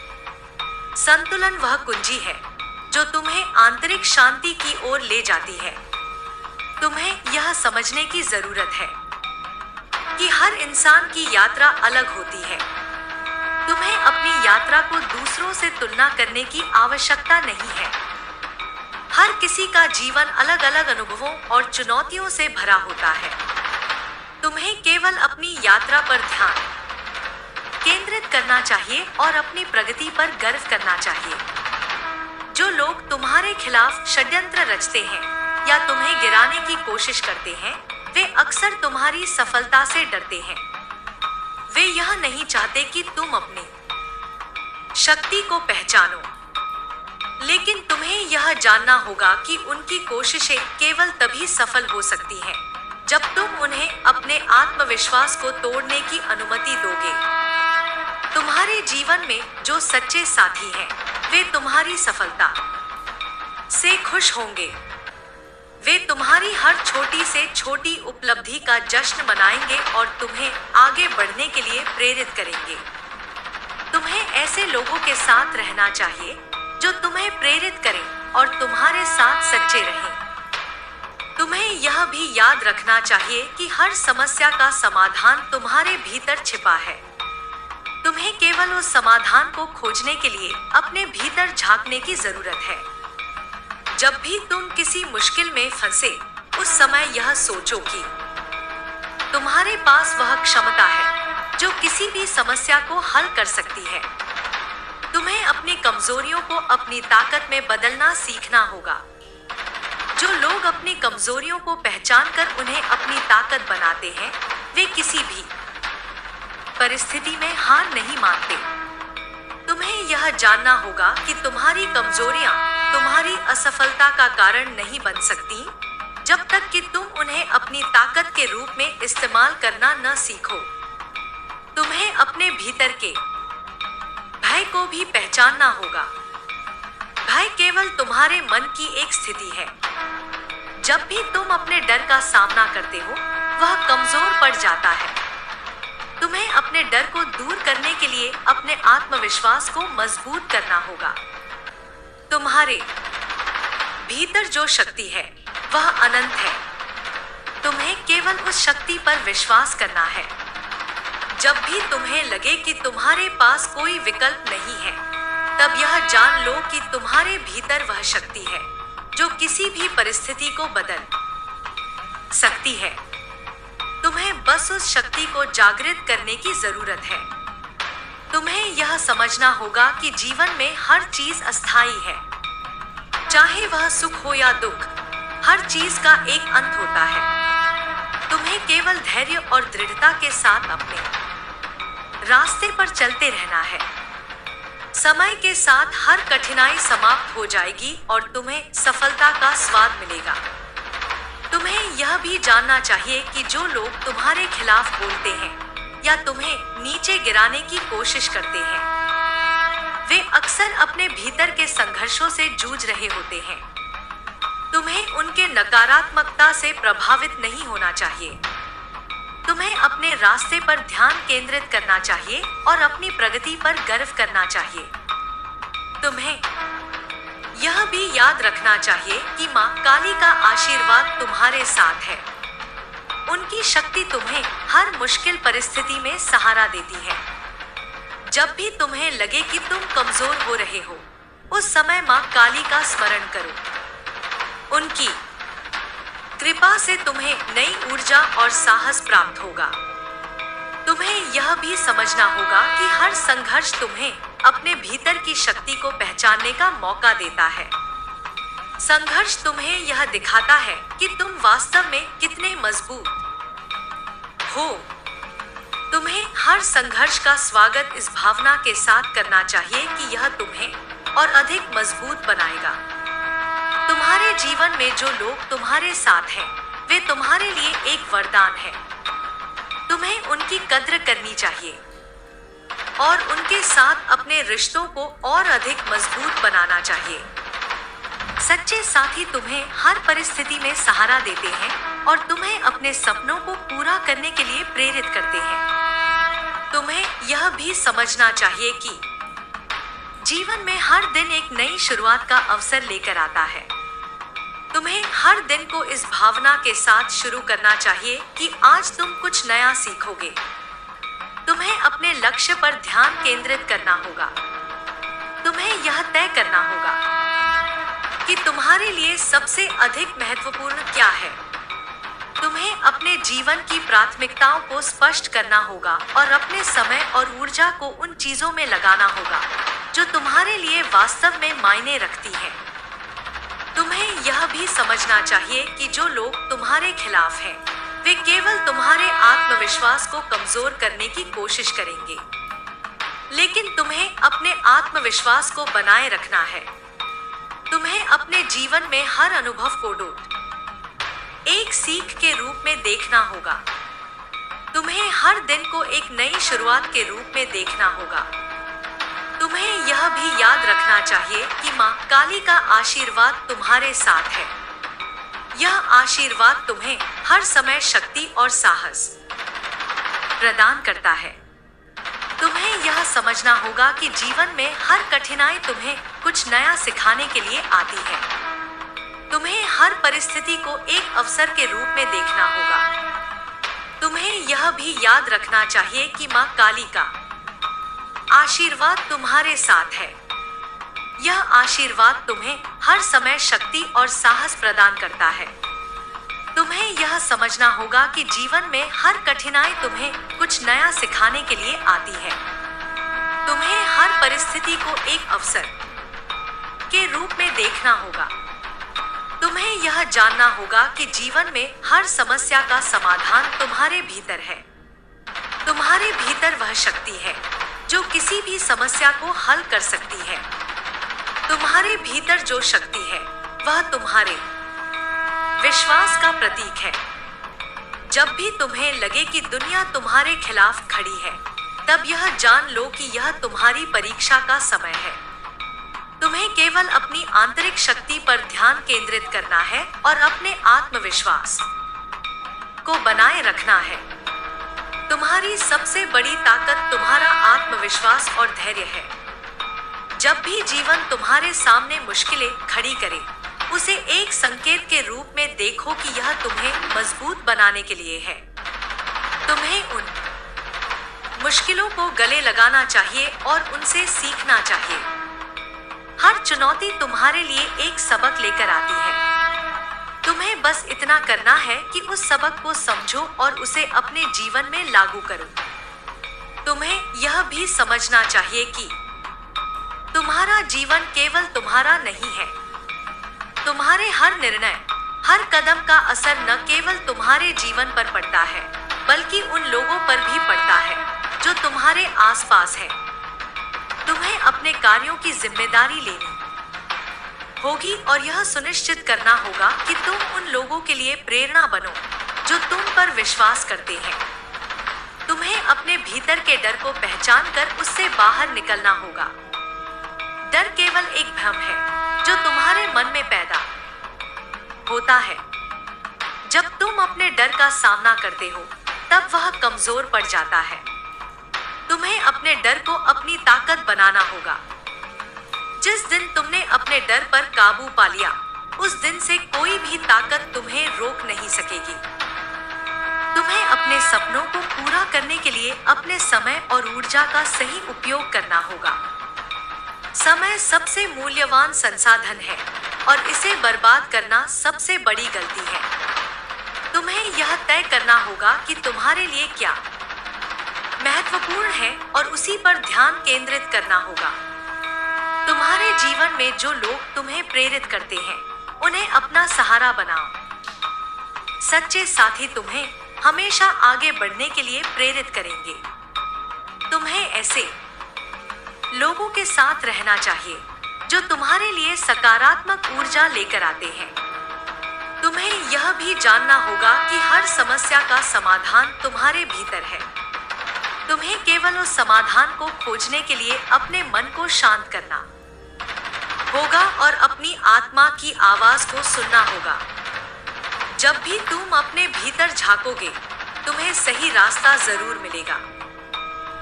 संतुलन वह कुंजी है जो तुम्हें आंतरिक शांति की ओर ले जाती है। तुम्हें यह समझने की जरूरत है कि हर इंसान की यात्रा अलग होती है। तुम्हें अपनी यात्रा को दूसरों से तुलना करने की आवश्यकता नहीं है। हर किसी का जीवन अलग अलग अनुभवों और चुनौतियों से भरा होता है। तुम्हें केवल अपनी यात्रा पर ध्यान केंद्रित करना चाहिए और अपनी प्रगति पर गर्व करना चाहिए। जो लोग तुम्हारे खिलाफ षड्यंत्र रचते हैं या तुम्हें गिराने की कोशिश करते हैं, वे अक्सर तुम्हारी सफलता से डरते हैं। वे यह नहीं चाहते कि तुम अपनी शक्ति को पहचानो, लेकिन तुम्हें यह जानना होगा कि उनकी कोशिशें केवल तभी सफल हो सकती हैं जब तुम उन्हें अपने आत्मविश्वास को तोड़ने की अनुमति दोगे। तुम्हारे जीवन में जो सच्चे साथी हैं, वे तुम्हारी सफलता से खुश होंगे। वे तुम्हारी हर छोटी से छोटी उपलब्धि का जश्न मनाएंगे और तुम्हें आगे बढ़ने के लिए प्रेरित करेंगे। तुम्हें ऐसे लोगों के साथ रहना चाहिए जो तुम्हें प्रेरित करें और तुम्हारे साथ सच्चे रहें। तुम्हें यह भी याद रखना चाहिए कि हर समस्या का समाधान तुम्हारे भीतर छिपा है। तुम्हें केवल उस समाधान को खोजने के लिए अपने भीतर झांकने की जरूरत है। जब भी तुम किसी मुश्किल में फंसे, उस समय यह सोचो कि तुम्हारे पास वह क्षमता है जो किसी भी समस्या को हल कर सकती है। तुम्हें अपनी कमजोरियों को अपनी ताकत में बदलना सीखना होगा। जो लोग अपनी कमजोरियों को पहचानकर उन्हें अपनी ताकत बनाते हैं, वे किसी भी परिस्थिति में हार नहीं मानते। तुम्हें यह जानना होगा कि तुम्हारी कमजोरियां तुम्हारी असफलता का कारण नहीं बन सकती जब तक कि तुम उन्हें अपनी ताकत के रूप में इस्तेमाल करना न सीखो। तुम्हें अपने भीतर के भय को भी पहचानना होगा। भय केवल तुम्हारे मन की एक स्थिति है। जब भी तुम अपने डर का सामना करते हो, वह कमजोर पड़ जाता है। तुम्हें अपने डर को दूर करने के लिए अपने आत्मविश्वास को मजबूत करना होगा। तुम्हारे भीतर जो शक्ति है, वह अनंत है। तुम्हें केवल उस शक्ति पर विश्वास करना है। जब भी तुम्हें लगे कि तुम्हारे पास कोई विकल्प नहीं है, तब यह जान लो कि तुम्हारे भीतर वह शक्ति है जो किसी भी परिस्थिति को बदल सकती है। तुम्हें बस उस शक्ति को जागृत करने की जरूरत है। तुम्हें यह समझना होगा कि जीवन में हर चीज अस्थायी है। चाहे वह सुख हो या दुख, हर चीज का एक अंत होता है। तुम्हें केवल धैर्य और दृढ़ता के साथ अपने रास्ते पर चलते रहना है। समय के साथ हर कठिनाई समाप्त हो जाएगी और तुम्हें सफलता का स्वाद मिलेगा। तुम्हें यह भी जानना चाहिए कि जो लोग तुम्हारे खिलाफ बोलते हैं या तुम्हें नीचे गिराने की कोशिश करते हैं, वे अक्सर अपने भीतर के संघर्षों से जूझ रहे होते हैं। तुम्हें उनके नकारात्मकता से प्रभावित नहीं होना चाहिए। तुम्हें अपने रास्ते पर ध्यान केंद्रित करना चाहिए और अपनी प्रगति पर गर्व करना चाहिए। तुम्हें यह भी याद रखना चाहिए कि माँ काली का आशीर्वाद तुम्हारे साथ है। उनकी शक्ति तुम्हें हर मुश्किल परिस्थिति में सहारा देती है। जब भी तुम्हें लगे कि तुम कमजोर हो रहे हो, उस समय माँ काली का स्मरण करो। उनकी कृपा से तुम्हें नई ऊर्जा और साहस प्राप्त होगा। तुम्हें यह भी समझना होगा कि हर संघर्ष तुम्हें अपने भीतर की शक्ति को पहचानने का मौका देता है। संघर्ष तुम्हें यह दिखाता है कि तुम वास्तव में कितने मजबूत हो। तुम्हें हर संघर्ष का स्वागत इस भावना के साथ करना चाहिए कि यह तुम्हें और अधिक मजबूत बनाएगा। तुम्हारे जीवन में जो लोग तुम्हारे साथ हैं, वे तुम्हारे लिए एक वरदान है। तुम्हें उनकी कद्र करनी चाहिए और उनके साथ अपने रिश्तों को और अधिक मजबूत बनाना चाहिए। सच्चे साथी तुम्हें हर परिस्थिति में सहारा देते हैं और तुम्हें अपने सपनों को पूरा करने के लिए प्रेरित करते हैं। तुम्हें यह भी समझना चाहिए कि जीवन में हर दिन एक नई शुरुआत का अवसर लेकर आता है। तुम्हें हर दिन को इस भावना के साथ शुरू करना चाहिए कि आज तुम कुछ नया सीखोगे। तुम्हें अपने लक्ष्य पर ध्यान केंद्रित करना होगा। तुम्हें यह तय करना होगा कि तुम्हारे लिए सबसे अधिक महत्वपूर्ण क्या है। तुम्हें अपने जीवन की प्राथमिकताओं को स्पष्ट करना होगा और अपने समय और ऊर्जा को उन चीजों में लगाना होगा जो तुम्हारे लिए वास्तव में मायने रखती हैं। तुम्हें यह भी समझना चाहिए कि जो लोग तुम्हारे खिलाफ हैं, वे केवल तुम्हारे आत्मविश्वास को कमजोर करने की कोशिश करेंगे। लेकिन तुम्हें अपने आत्मविश्वास को बनाए रखना है। तुम्हें अपने जीवन में हर अनुभव को एक सीख के रूप में देखना होगा। तुम्हें हर दिन को एक नई शुरुआत के रूप में देखना होगा। तुम्हें यह भी याद रखना चाहिए कि माँ काली का आशीर्वाद तुम्हारे साथ है। यह आशीर्वाद तुम्हें हर समय शक्ति और साहस प्रदान करता है। तुम्हें यह समझना होगा कि जीवन में हर कठिनाई तुम्हें कुछ नया सिखाने के लिए आती है। तुम्हें हर परिस्थिति को एक अवसर के रूप में देखना होगा। तुम्हें यह भी याद रखना चाहिए कि माँ काली का आशीर्वाद तुम्हारे साथ है। यह आशीर्वाद तुम्हें हर समय शक्ति और साहस प्रदान करता है। तुम्हें यह समझना होगा कि जीवन में हर कठिनाई तुम्हें कुछ नया सिखाने के लिए आती है। तुम्हें हर परिस्थिति को एक अवसर के रूप में देखना होगा। तुम्हें यह जानना होगा कि जीवन में हर समस्या का समाधान तुम्हारे भीतर है। तुम्हारे भीतर वह शक्ति है जो किसी भी समस्या को हल कर सकती है। तुम्हारे भीतर जो शक्ति है वह तुम्हारे विश्वास का प्रतीक है। जब भी तुम्हें लगे कि दुनिया तुम्हारे खिलाफ खड़ी है, तब यह जान लो कि यह तुम्हारी परीक्षा का समय है। तुम्हें केवल अपनी आंतरिक शक्ति पर ध्यान केंद्रित करना है और अपने आत्मविश्वास को बनाए रखना है। तुम्हारी सबसे बड़ी ताकत तुम्हारा आत्मविश्वास और धैर्य है। जब भी जीवन तुम्हारे सामने मुश्किलें खड़ी करे, उसे एक संकेत के रूप में देखो कि यह तुम्हें मजबूत बनाने के लिए है। तुम्हें उन मुश्किलों को गले लगाना चाहिए और उनसे सीखना चाहिए। हर चुनौती तुम्हारे लिए एक सबक लेकर आती है। तुम्हें बस इतना करना है कि उस सबक को समझो और उसे अपने जीवन में लागू करो। तुम्हें यह भी समझना चाहिए कि तुम्हारा जीवन केवल तुम्हारा नहीं है। तुम्हारे हर निर्णय, हर कदम का असर न केवल तुम्हारे जीवन पर पड़ता है, बल्कि उन लोगों पर भी पड़ता है जो तुम्हारे आसपास है। तुम्हें अपने कार्यों की जिम्मेदारी लेनी होगी और यह सुनिश्चित करना होगा कि तुम उन लोगों के लिए प्रेरणा बनो जो तुम पर विश्वास करते हैं। तुम्हें अपने भीतर के डर को पहचान कर उससे बाहर निकलना होगा। डर केवल एक भ्रम है जो तुम्हारे मन में पैदा होता है। जब तुम अपने डर का सामना करते हो, तब वह कमजोर पड़ जाता है। तुम्हें अपने डर को अपनी ताकत बनाना होगा। जिस दिन तुमने अपने डर पर काबू पा लिया, उस दिन से कोई भी ताकत तुम्हें रोक नहीं सकेगी। तुम्हें अपने सपनों को पूरा करने के लिए अपने समय और ऊर्जा का सही उपयोग करना होगा। समय सबसे मूल्यवान संसाधन है और इसे बर्बाद करना सबसे बड़ी गलती है। तुम्हें यह तय करना होगा कि तुम्हारे लिए क्या महत्वपूर्ण है और उसी पर ध्यान केंद्रित करना होगा। तुम्हारे जीवन में जो लोग तुम्हें प्रेरित करते हैं, उन्हें अपना सहारा बनाओ। सच्चे साथी तुम्हें हमेशा आगे बढ़ने के लिए प्रेरित करेंगे। तुम्हें ऐसे लोगों के साथ रहना चाहिए जो तुम्हारे लिए सकारात्मक ऊर्जा लेकर आते हैं। तुम्हें यह भी जानना होगा कि हर समस्या का समाधान तुम्हारे भीतर है। तुम्हें केवल उस समाधान को खोजने के लिए अपने मन को शांत करना होगा और अपनी आत्मा की आवाज को सुनना होगा। जब भी तुम अपने भीतर झांकोगे, तुम्हें सही रास्ता जरूर मिलेगा।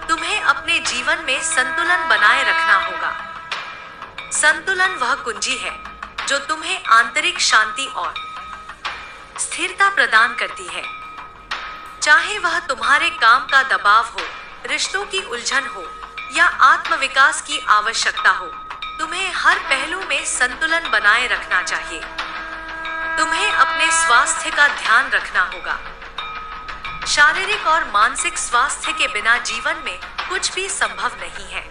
तुम्हें अपने जीवन में संतुलन बनाए रखना होगा। संतुलन वह कुंजी है जो तुम्हें आंतरिक शांति और स्थिरता प्रदान करती है। चाहे वह तुम्हारे काम का दबाव हो, रिश्तों की उलझन हो या आत्मविकास की आवश्यकता हो, तुम्हें हर पहलू में संतुलन बनाए रखना चाहिए। तुम्हें अपने स्वास्थ्य का ध्यान रखना होगा। शारीरिक और मानसिक स्वास्थ्य के बिना जीवन में कुछ भी संभव नहीं है।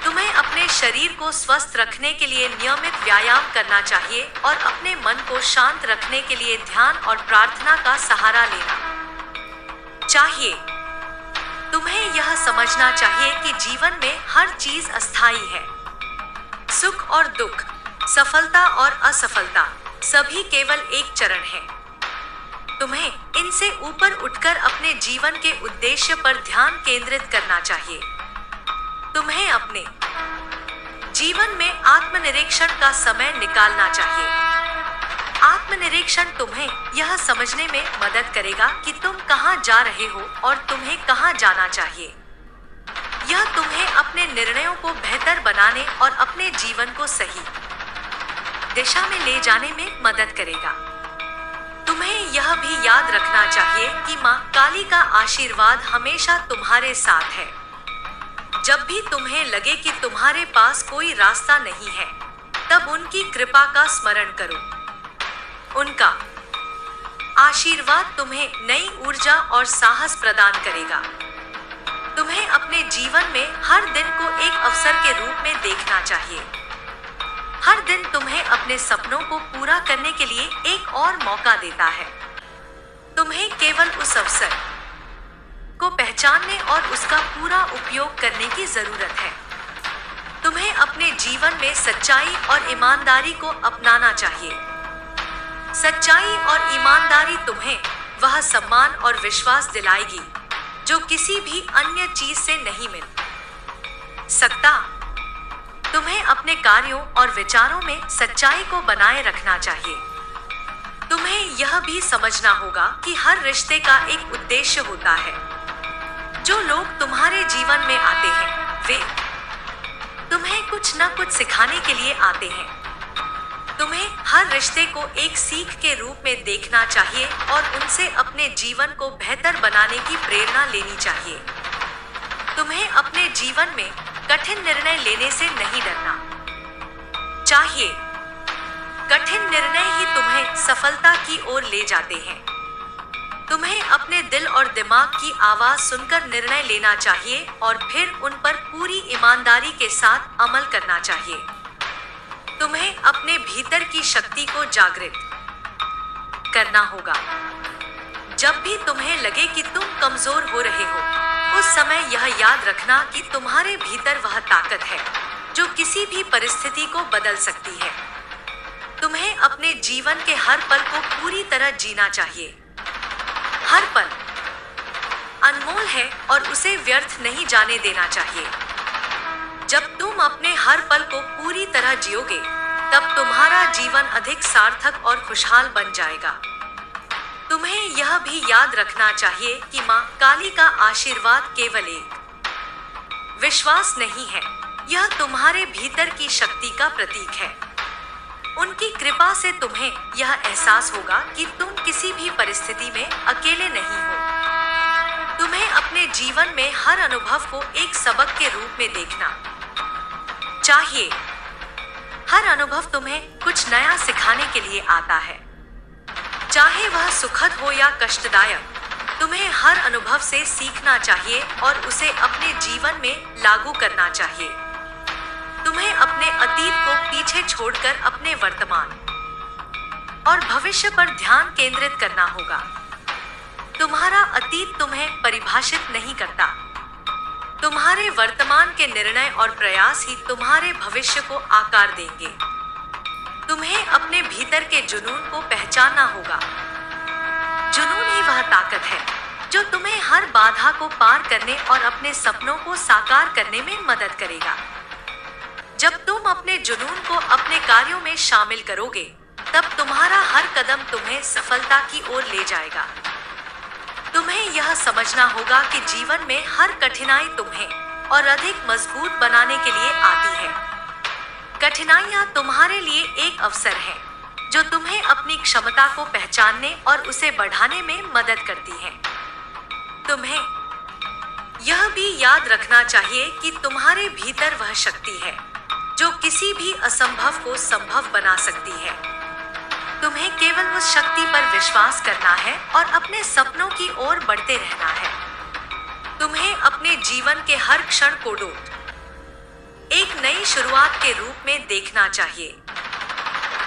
तुम्हें अपने शरीर को स्वस्थ रखने के लिए नियमित व्यायाम करना चाहिए और अपने मन को शांत रखने के लिए ध्यान और प्रार्थना का सहारा लेना चाहिए। तुम्हें यह समझना चाहिए कि जीवन में हर चीज अस्थायी है। सुख और दुख, सफलता और असफलता सभी केवल एक चरण है। तुम्हें इनसे ऊपर उठकर अपने जीवन के उद्देश्य पर ध्यान केंद्रित करना चाहिए। तुम्हें अपने जीवन में आत्मनिरीक्षण का समय निकालना चाहिए। आत्मनिरीक्षण तुम्हें यह समझने में मदद करेगा कि तुम कहां जा रहे हो और तुम्हें कहां जाना चाहिए। यह तुम्हें अपने निर्णयों को बेहतर बनाने और अपने जीवन को सही दिशा में ले जाने में मदद करेगा। तुम्हें यह भी याद रखना चाहिए कि मां काली का आशीर्वाद हमेशा तुम्हारे साथ है। जब भी तुम्हें लगे कि तुम्हारे पास कोई रास्ता नहीं है, तब उनकी कृपा का स्मरण करो। उनका आशीर्वाद तुम्हें नई ऊर्जा और साहस प्रदान करेगा। तुम्हें अपने जीवन में हर दिन को एक अवसर के रूप में देखना चाहिए। हर दिन तुम्हें अपने सपनों को पूरा करने के लिए एक और मौका देता है। तुम्हें केवल उस अवसर को पहचानने और उसका पूरा उपयोग करने की जरूरत है। तुम्हें अपने जीवन में सच्चाई और ईमानदारी को अपनाना चाहिए। सच्चाई और ईमानदारी तुम्हें वह सम्मान और विश्वास दिलाएगी जो किसी भी अन्य चीज से नहीं मिल सकता। तुम्हें अपने कार्यों और विचारों में सच्चाई को बनाए रखना चाहिए। तुम्हें यह भी समझना होगा कि हर रिश्ते का एक उद्देश्य होता है। जो लोग तुम्हारे जीवन में आते हैं, वे तुम्हें कुछ न कुछ सिखाने के लिए आते हैं। तुम्हें हर रिश्ते को एक सीख के रूप में देखना चाहिए और उनसे अपने जीवन को बेहतर बनाने की प्रेरणा लेनी चाहिए। तुम्हें अपने जीवन में कठिन निर्णय लेने से नहीं डरना चाहिए। कठिन निर्णय ही तुम्हें सफलता की ओर ले जाते हैं। तुम्हें अपने दिल और दिमाग की आवाज सुनकर निर्णय लेना चाहिए और फिर उन पर पूरी ईमानदारी के साथ अमल करना चाहिए। तुम्हें अपने भीतर की शक्ति को जागृत करना होगा। जब भी तुम्हें लगे कि तुम कमजोर हो रहे हो, उस समय यह याद रखना कि तुम्हारे भीतर वह ताकत है जो किसी भी परिस्थिति को बदल सकती है। तुम्हें अपने जीवन के हर पल को पूरी तरह जीना चाहिए। हर पल अनमोल है और उसे व्यर्थ नहीं जाने देना चाहिए। जब तुम अपने हर पल को पूरी तरह जियोगे, तब तुम्हारा जीवन अधिक सार्थक और खुशहाल बन जाएगा। तुम्हें यह भी याद रखना चाहिए कि मां काली का आशीर्वाद केवल एक विश्वास नहीं है, यह तुम्हारे भीतर की शक्ति का प्रतीक है। उनकी कृपा से तुम्हें यह एहसास होगा कि तुम किसी भी परिस्थिति में अकेले नहीं हो। तुम्हें अपने जीवन में हर अनुभव को एक सबक के रूप में देखना चाहिए। हर अनुभव तुम्हें कुछ नया सिखाने के लिए आता है। चाहे वह सुखद हो या कष्टदायक, तुम्हें हर अनुभव से सीखना चाहिए और उसे अपने जीवन में लागू करना चाहिए। तुम्हें अपने अतीत को पीछे छोड़कर अपने वर्तमान और भविष्य पर ध्यान केंद्रित करना होगा। तुम्हारा अतीत तुम्हें परिभाषित नहीं करता। तुम्हारे वर्तमान के निर्णय और प्रयास ही तुम्हारे भविष्य को आकार देंगे। तुम्हें अपने भीतर के जुनून को पहचानना होगा। जुनून ही वह ताकत है जो तुम्हें हर बाधा को पार करने और अपने सपनों को साकार करने में मदद करेगा। जब तुम अपने जुनून को अपने कार्यों में शामिल करोगे, तब तुम्हारा हर कदम तुम्हें सफलता की ओर ले जाएगा। तुम्हें यह समझना होगा कि जीवन में हर कठिनाई तुम्हें और अधिक मजबूत बनाने के लिए आती है। कठिनाइयां तुम्हारे लिए एक अवसर है जो तुम्हें अपनी क्षमता को पहचानने और उसे बढ़ाने में मदद करती है। तुम्हें यह भी याद रखना चाहिए कि तुम्हारे भीतर वह शक्ति है जो किसी भी असंभव को संभव बना सकती है। तुम्हें केवल उस शक्ति पर विश्वास करना है और अपने सपनों की ओर बढ़ते रहना है। तुम्हें अपने जीवन के हर क्षण को एक नई शुरुआत के रूप में देखना चाहिए।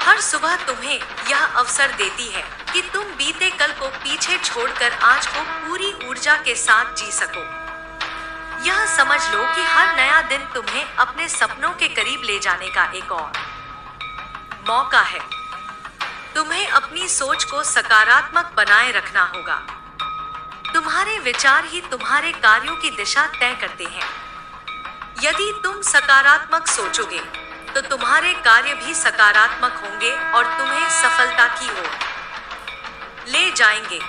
हर सुबह तुम्हें यह अवसर देती है कि तुम बीते कल को पीछे छोड़कर आज को पूरी ऊर्जा के साथ जी सको। यह समझ लो कि हर नया दिन तुम्हें अपने सपनों के करीब ले जाने का एक और मौका है। तुम्हें अपनी सोच को सकारात्मक बनाए रखना होगा। तुम्हारे विचार ही तुम्हारे कार्यों की दिशा तय करते हैं। यदि तुम सकारात्मक सोचोगे तो तुम्हारे कार्य भी सकारात्मक होंगे और तुम्हें सफलता की ओर ले जाएंगे।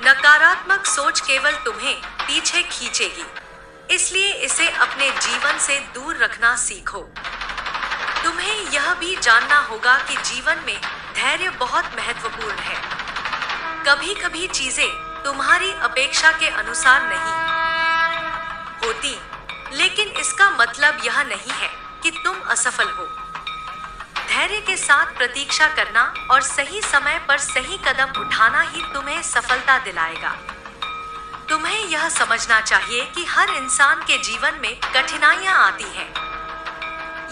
नकारात्मक सोच केवल तुम्हें पीछे खींचेगी, इसलिए इसे अपने जीवन से दूर रखना सीखो। तुम्हें यह भी जानना होगा कि जीवन में धैर्य बहुत महत्वपूर्ण है। कभी कभी चीजें तुम्हारी अपेक्षा के अनुसार नहीं होती, लेकिन इसका मतलब यह नहीं है कि तुम असफल हो। धैर्य के साथ प्रतीक्षा करना और सही समय पर सही कदम उठाना ही तुम्हें सफलता दिलाएगा। तुम्हें यह समझना चाहिए कि हर इंसान के जीवन में कठिनाइयां आती हैं।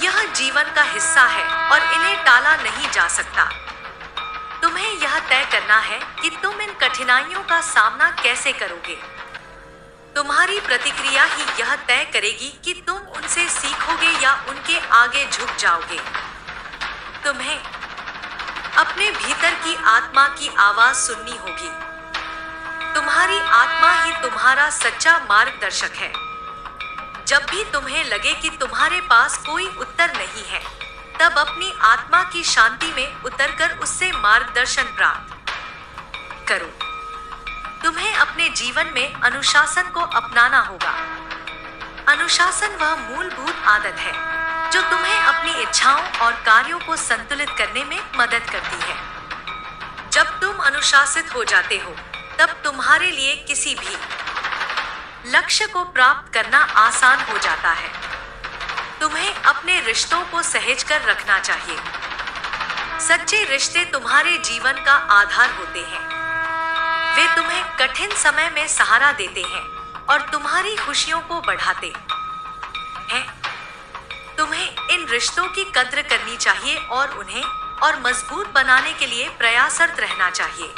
यह जीवन का हिस्सा है और इन्हें टाला नहीं जा सकता। तुम्हें यह तय करना है कि तुम इन कठिनाइयों का सामना कैसे करोगे। तुम्हारी प्रतिक्रिया ही यह तय करेगी कि तुम उनसे सीखोगे या उनके आगे झुक जाओगे। तुम्हें अपने भीतर की आत्मा की आवाज सुननी होगी। तुम्हारी आत्मा ही तुम्हारा सच्चा मार्गदर्शक है। जब भी तुम्हें लगे कि तुम्हारे पास कोई उत्तर नहीं है, तब अपनी आत्मा की शांति में उतरकर उससे मार्गदर्शन प्राप्त करो। तुम्हें अपने जीवन में अनुशासन को अपनाना होगा। अनुशासन वह मूलभूत आदत है जो तुम्हें अपनी इच्छाओं और कार्यों को संतुलित करने में मदद करती है। जब तुम अनुशासित हो जाते हो, तब तुम्हारे लिए किसी भी लक्ष्य को प्राप्त करना आसान हो जाता है। तुम्हें अपने रिश्तों को सहेज कर रखना चाहिए। सच्चे रिश्ते तुम्हारे जीवन का आधार होते हैं। वे तुम्हें कठिन समय में सहारा देते हैं और तुम्हारी खुशियों को बढ़ाते हैं। तुम्हें इन रिश्तों की कद्र करनी चाहिए और उन्हें और मजबूत बनाने के लिए प्रयासरत रहना चाहिए।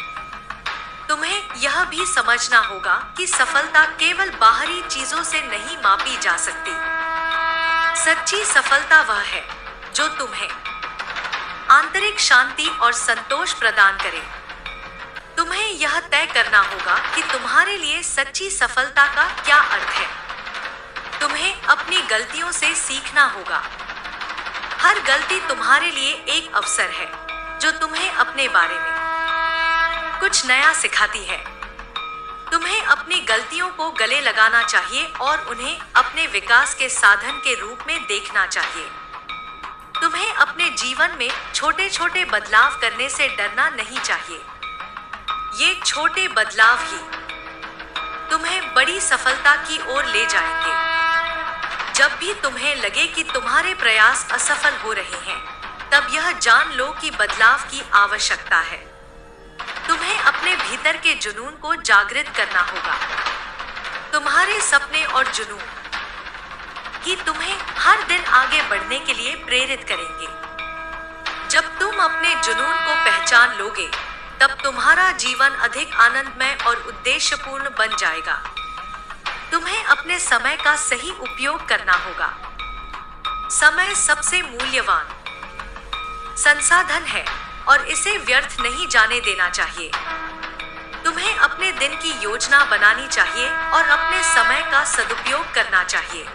तुम्हें यह भी समझना होगा कि सफलता केवल बाहरी चीजों से नहीं मापी जा सकती। सच्ची सफलता वह है जो तुम्हें आंतरिक शांति और संतोष प्रदान करे। तुम्हें यह तय करना होगा कि तुम्हारे लिए सच्ची सफलता का क्या अर्थ है। तुम्हें अपनी गलतियों से सीखना होगा। हर गलती तुम्हारे लिए एक अवसर है जो तुम्हें अपने बारे में कुछ नया सिखाती है। तुम्हें अपनी गलतियों को गले लगाना चाहिए और उन्हें अपने विकास के साधन के रूप में देखना चाहिए। तुम्हें अपने जीवन में छोटे छोटे बदलाव करने से डरना नहीं चाहिए। ये छोटे बदलाव ही तुम्हें बड़ी सफलता की ओर ले जाएंगे। जब भी तुम्हें लगे कि तुम्हारे प्रयास असफल हो रहे हैं, तब यह जान लो कि बदलाव की आवश्यकता है। तुम्हें अपने भीतर के जुनून को जागृत करना होगा। तुम्हारे सपने और जुनून ही तुम्हें हर दिन आगे बढ़ने के लिए प्रेरित करेंगे। जब तुम अपने जुनून को पहचान लोगे, तब तुम्हारा जीवन अधिक आनंदमय और उद्देश्यपूर्ण बन जाएगा। तुम्हें अपने समय का सही उपयोग करना होगा। समय सबसे मूल्यवान संसाधन है और इसे व्यर्थ नहीं जाने देना चाहिए। तुम्हें अपने दिन की योजना बनानी चाहिए और अपने समय का सदुपयोग करना चाहिए।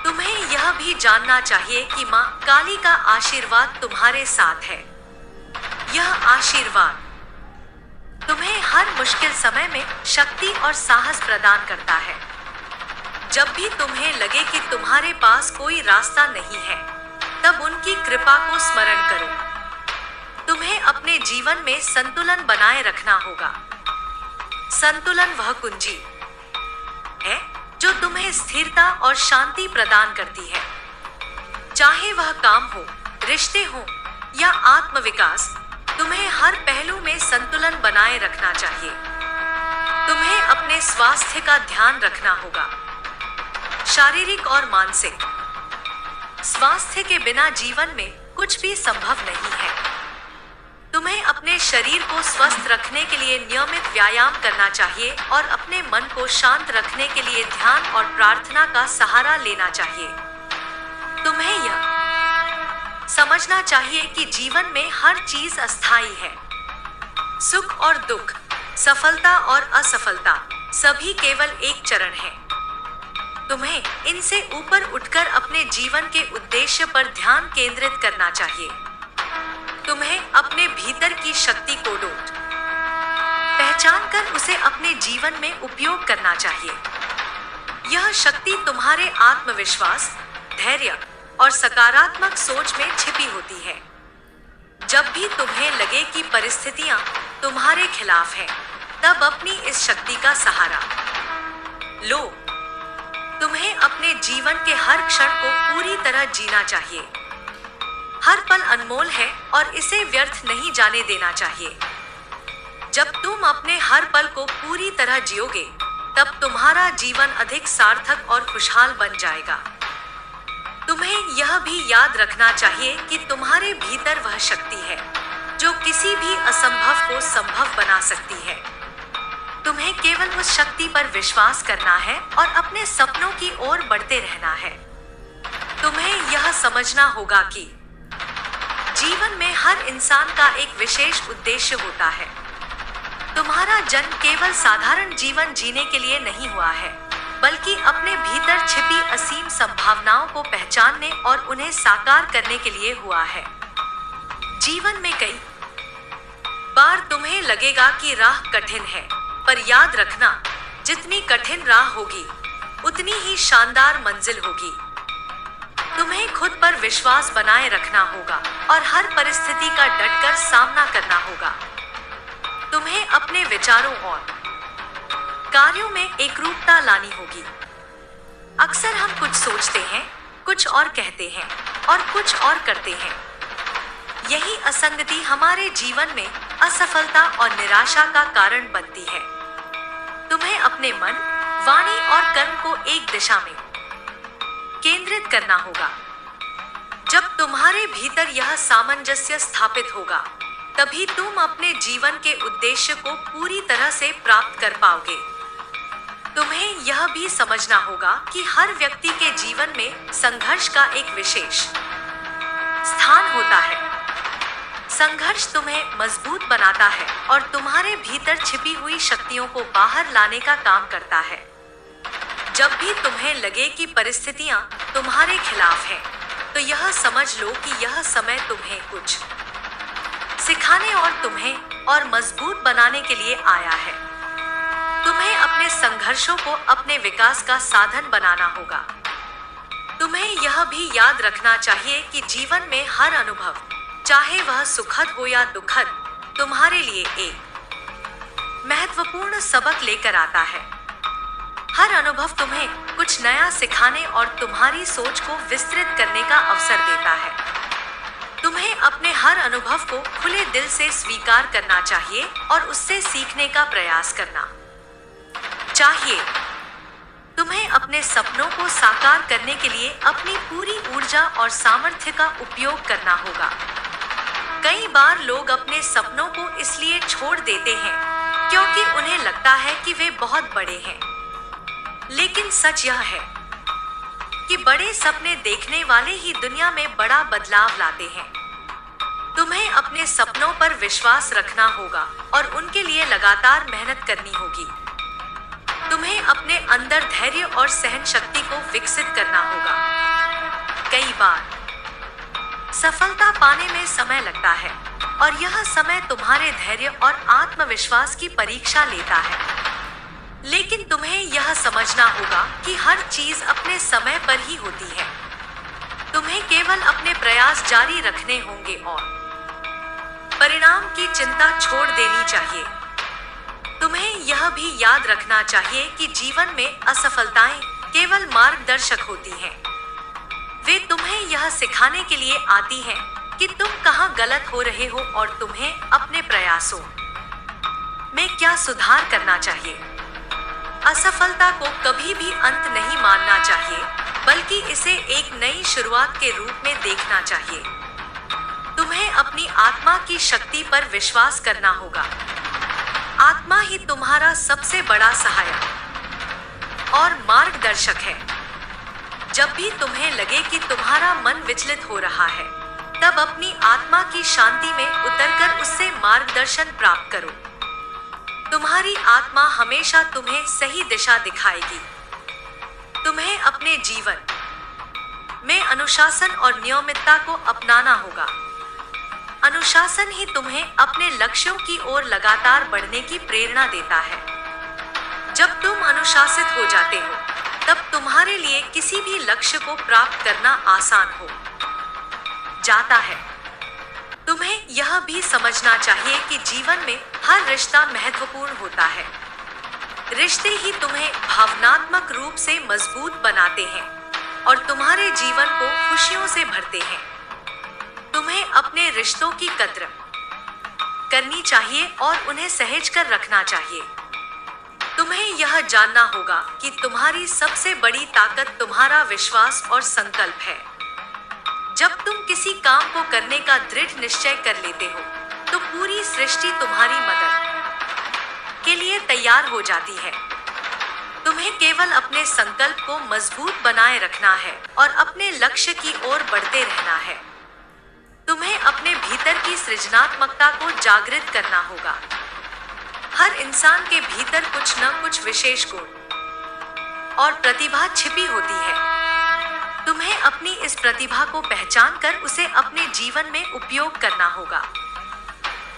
तुम्हें यह भी जानना चाहिए कि माँ काली का आशीर्वाद तुम्हारे साथ है। यह आशीर्वाद तुम्हें हर मुश्किल समय में शक्ति और साहस प्रदान करता है। जब भी तुम्हें लगे कि तुम्हारे पास कोई रास्ता नहीं है, तब उनकी कृपा को स्मरण करो। तुम्हें अपने जीवन में संतुलन बनाए रखना होगा। संतुलन वह कुंजी है जो तुम्हें स्थिरता और शांति प्रदान करती है। चाहे वह काम हो, रिश्ते हो या आत्मविकास, तुम्हें हर पहलू में संतुलन बनाए रखना चाहिए। तुम्हें अपने स्वास्थ्य का ध्यान रखना होगा, शारीरिक और मानसिक। स्वास्थ्य के बिना जीवन में कुछ भी संभव नहीं है। तुम्हें अपने शरीर को स्वस्थ रखने के लिए नियमित व्यायाम करना चाहिए और अपने मन को शांत रखने के लिए ध्यान और प्रार्थना का सहारा लेना चाहिए। तुम्हें यह समझना चाहिए कि जीवन में हर चीज अस्थायी है। सुख और दुख, सफलता और असफलता सभी केवल एक चरण है। तुम्हें इनसे ऊपर उठकर अपने जीवन के उद्देश्य पर ध्यान केंद्रित करना चाहिए। तुम्हें अपने भीतर की शक्ति को पहचान कर उसे अपने जीवन में उपयोग करना चाहिए। यह शक्ति तुम्हारे आत्मविश्वास, धैर्य और सकारात्मक सोच में छिपी होती है। जब भी तुम्हें लगे कि परिस्थितियां तुम्हारे खिलाफ हैं, तब अपनी इस शक्ति का सहारा लो। तुम्हें अपने जीवन के हर क्षण को पूरी तरह जीना चाहिए। हर पल अनमोल है और इसे व्यर्थ नहीं जाने देना चाहिए। जब तुम अपने हर पल को पूरी तरह जियोगे, तब तुम्हारा जीवन अधिक सार्थक और खुशहाल बन जाएगा। तुम्हें यह भी याद रखना चाहिए कि तुम्हारे भीतर वह शक्ति है जो किसी भी असंभव को संभव बना सकती है। तुम्हें केवल उस शक्ति पर विश्वास करना है और अपने सपनों की ओर बढ़ते रहना है। तुम्हें यह समझना होगा कि जीवन में हर इंसान का एक विशेष उद्देश्य होता है। तुम्हारा जन्म केवल साधारण जीवन जीने के लिए नहीं हुआ है, बल्कि अपने भीतर छिपी असीम संभावनाओं को पहचानने और उन्हें साकार करने के लिए हुआ है। जीवन में कई बार तुम्हें लगेगा कि राह कठिन है, पर याद रखना, जितनी कठिन राह होगी, उतनी ही शानदार मंजिल होगी। तुम्हें खुद पर विश्वास बनाए रखना होगा और हर परिस्थिति का डटकर सामना करना होगा। तुम्हें अपने विचारों और कार्यों में एकरूपता लानी होगी। अक्सर हम कुछ सोचते हैं, कुछ और कहते हैं और कुछ और करते हैं। यही असंगति हमारे जीवन में असफलता और निराशा का कारण बनती है। तुम्हें अपने मन, वाणी और कर्म को एक दिशा में केंद्रित करना होगा। जब तुम्हारे भीतर यह सामंजस्य स्थापित होगा, तभी तुम अपने जीवन के उद्देश्य को पूरी तरह से प्राप्त कर पाओगे। तुम्हें यह भी समझना होगा कि हर व्यक्ति के जीवन में संघर्ष का एक विशेष स्थान होता है। संघर्ष तुम्हें मजबूत बनाता है और तुम्हारे भीतर छिपी हुई शक्तियों को बाहर लाने का काम करता है। जब भी तुम्हें लगे कि परिस्थितियां तुम्हारे खिलाफ हैं, तो यह समझ लो कि यह समय तुम्हें कुछ सिखाने और तुम्हें और मजबूत बनाने के लिए आया है। तुम्हें अपने संघर्षों को अपने विकास का साधन बनाना होगा। तुम्हें यह भी याद रखना चाहिए कि जीवन में हर अनुभव, चाहे वह सुखद हो या दुखद, तुम्हारे लिए एक महत्वपूर्ण सबक लेकर आता है। हर अनुभव तुम्हें कुछ नया सिखाने और तुम्हारी सोच को विस्तृत करने का अवसर देता है। तुम्हें अपने हर अनुभव को खुले दिल से स्वीकार करना चाहिए और उससे सीखने का प्रयास करना चाहिए। तुम्हें अपने सपनों को साकार करने के लिए अपनी पूरी ऊर्जा और सामर्थ्य का उपयोग करना होगा। कई बार लोग अपने सपनों को इसलिए छोड़ देते हैं क्योंकि उन्हें लगता है कि वे बहुत बड़े हैं। लेकिन सच यह है कि बड़े सपने देखने वाले ही दुनिया में बड़ा बदलाव लाते हैं। तुम्हें अपने सपनों पर विश्वास रखना होगा और उनके लिए लगातार मेहनत करनी होगी। तुम्हें अपने अंदर धैर्य और सहन शक्ति को विकसित करना होगा। कई बार सफलता पाने में समय लगता है और यह समय तुम्हारे धैर्य और आत्मविश्वास की परीक्षा लेता है। लेकिन तुम्हें यह समझना होगा कि हर चीज अपने समय पर ही होती है। तुम्हें केवल अपने प्रयास जारी रखने होंगे और परिणाम की चिंता छोड़ देनी चाहिए। तुम्हें यह भी याद रखना चाहिए कि जीवन में असफलताएं केवल मार्गदर्शक होती हैं। वे तुम्हें यह सिखाने के लिए आती हैं कि तुम कहाँ गलत हो रहे हो और तुम्हें अपने प्रयासों में क्या सुधार करना चाहिए। असफलता को कभी भी अंत नहीं मानना चाहिए, बल्कि इसे एक नई शुरुआत के रूप में देखना चाहिए। तुम्हें अपनी आत्मा की शक्ति पर विश्वास करना होगा। आत्मा ही तुम्हारा सबसे बड़ा सहायक और मार्गदर्शक है। जब भी तुम्हें लगे कि तुम्हारा मन विचलित हो रहा है, तब अपनी आत्मा की शांति में उतरकर उससे मार्गदर्शन प्राप्त करो। तुम्हारी आत्मा हमेशा तुम्हें सही दिशा दिखाएगी। तुम्हें अपने जीवन में अनुशासन और नियमितता को अपनाना होगा। अनुशासन ही तुम्हें अपने लक्ष्यों की ओर लगातार बढ़ने की प्रेरणा देता है। जब तुम अनुशासित हो जाते हो, तब तुम्हारे लिए किसी भी लक्ष्य को प्राप्त करना आसान हो जाता है। तुम्हें यह भी समझना चाहिए कि जीवन में हर रिश्ता महत्वपूर्ण होता है। रिश्ते ही तुम्हें भावनात्मक रूप से मजबूत बनाते हैं और तुम्हारे जीवन को खुशियों से भरते हैं। तुम्हें अपने रिश्तों की कद्र करनी चाहिए और उन्हें सहेज कर रखना चाहिए। तुम्हें यह जानना होगा कि तुम्हारी सबसे बड़ी ताकत तुम्हारा विश्वास और संकल्प है। जब तुम किसी काम को करने का दृढ़ निश्चय कर लेते हो, तो पूरी सृष्टि तुम्हारी मदद के लिए तैयार हो जाती है। तुम्हें केवल अपने संकल्प को मजबूत बनाए रखना है और अपने लक्ष्य की ओर बढ़ते रहना है। तुम्हें अपने भीतर की सृजनात्मकता को जागृत करना होगा। हर इंसान के भीतर कुछ न कुछ विशेष गुण और प्रतिभा छिपी होती है। तुम्हें अपनी इस प्रतिभा को पहचान कर उसे अपने जीवन में उपयोग करना होगा।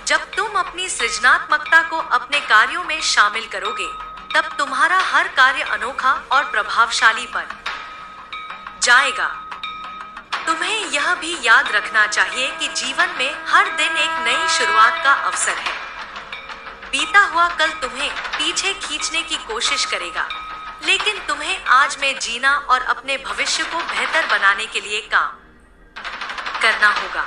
जब तुम अपनी सृजनात्मकता को अपने कार्यों में शामिल करोगे, तब तुम्हारा हर कार्य अनोखा और प्रभावशाली बन जाएगा। तुम्हें यह भी याद रखना चाहिए कि जीवन में हर दिन एक नई शुरुआत का अवसर है। बीता हुआ कल तुम्हें पीछे खींचने की कोशिश करेगा, लेकिन तुम्हें आज में जीना और अपने भविष्य को बेहतर बनाने के लिए काम करना होगा।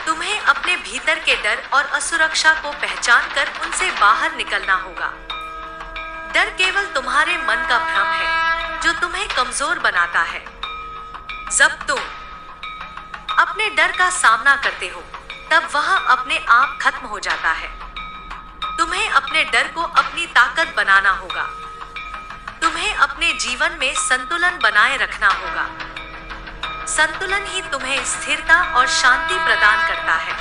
तुम्हें अपने भीतर के डर और असुरक्षा को पहचान कर उनसे बाहर निकलना होगा। डर केवल तुम्हारे मन का भ्रम है, जो तुम्हें कमजोर बनाता है। जब तुम अपने डर का सामना करते हो, तब वह अपने आप खत्म हो जाता है। तुम्हें अपने डर को अपनी ताकत बनाना होगा। तुम्हें अपने जीवन में संतुलन बनाए रखना होगा। संतुलन ही तुम्हें स्थिरता और शांति प्रदान करता है।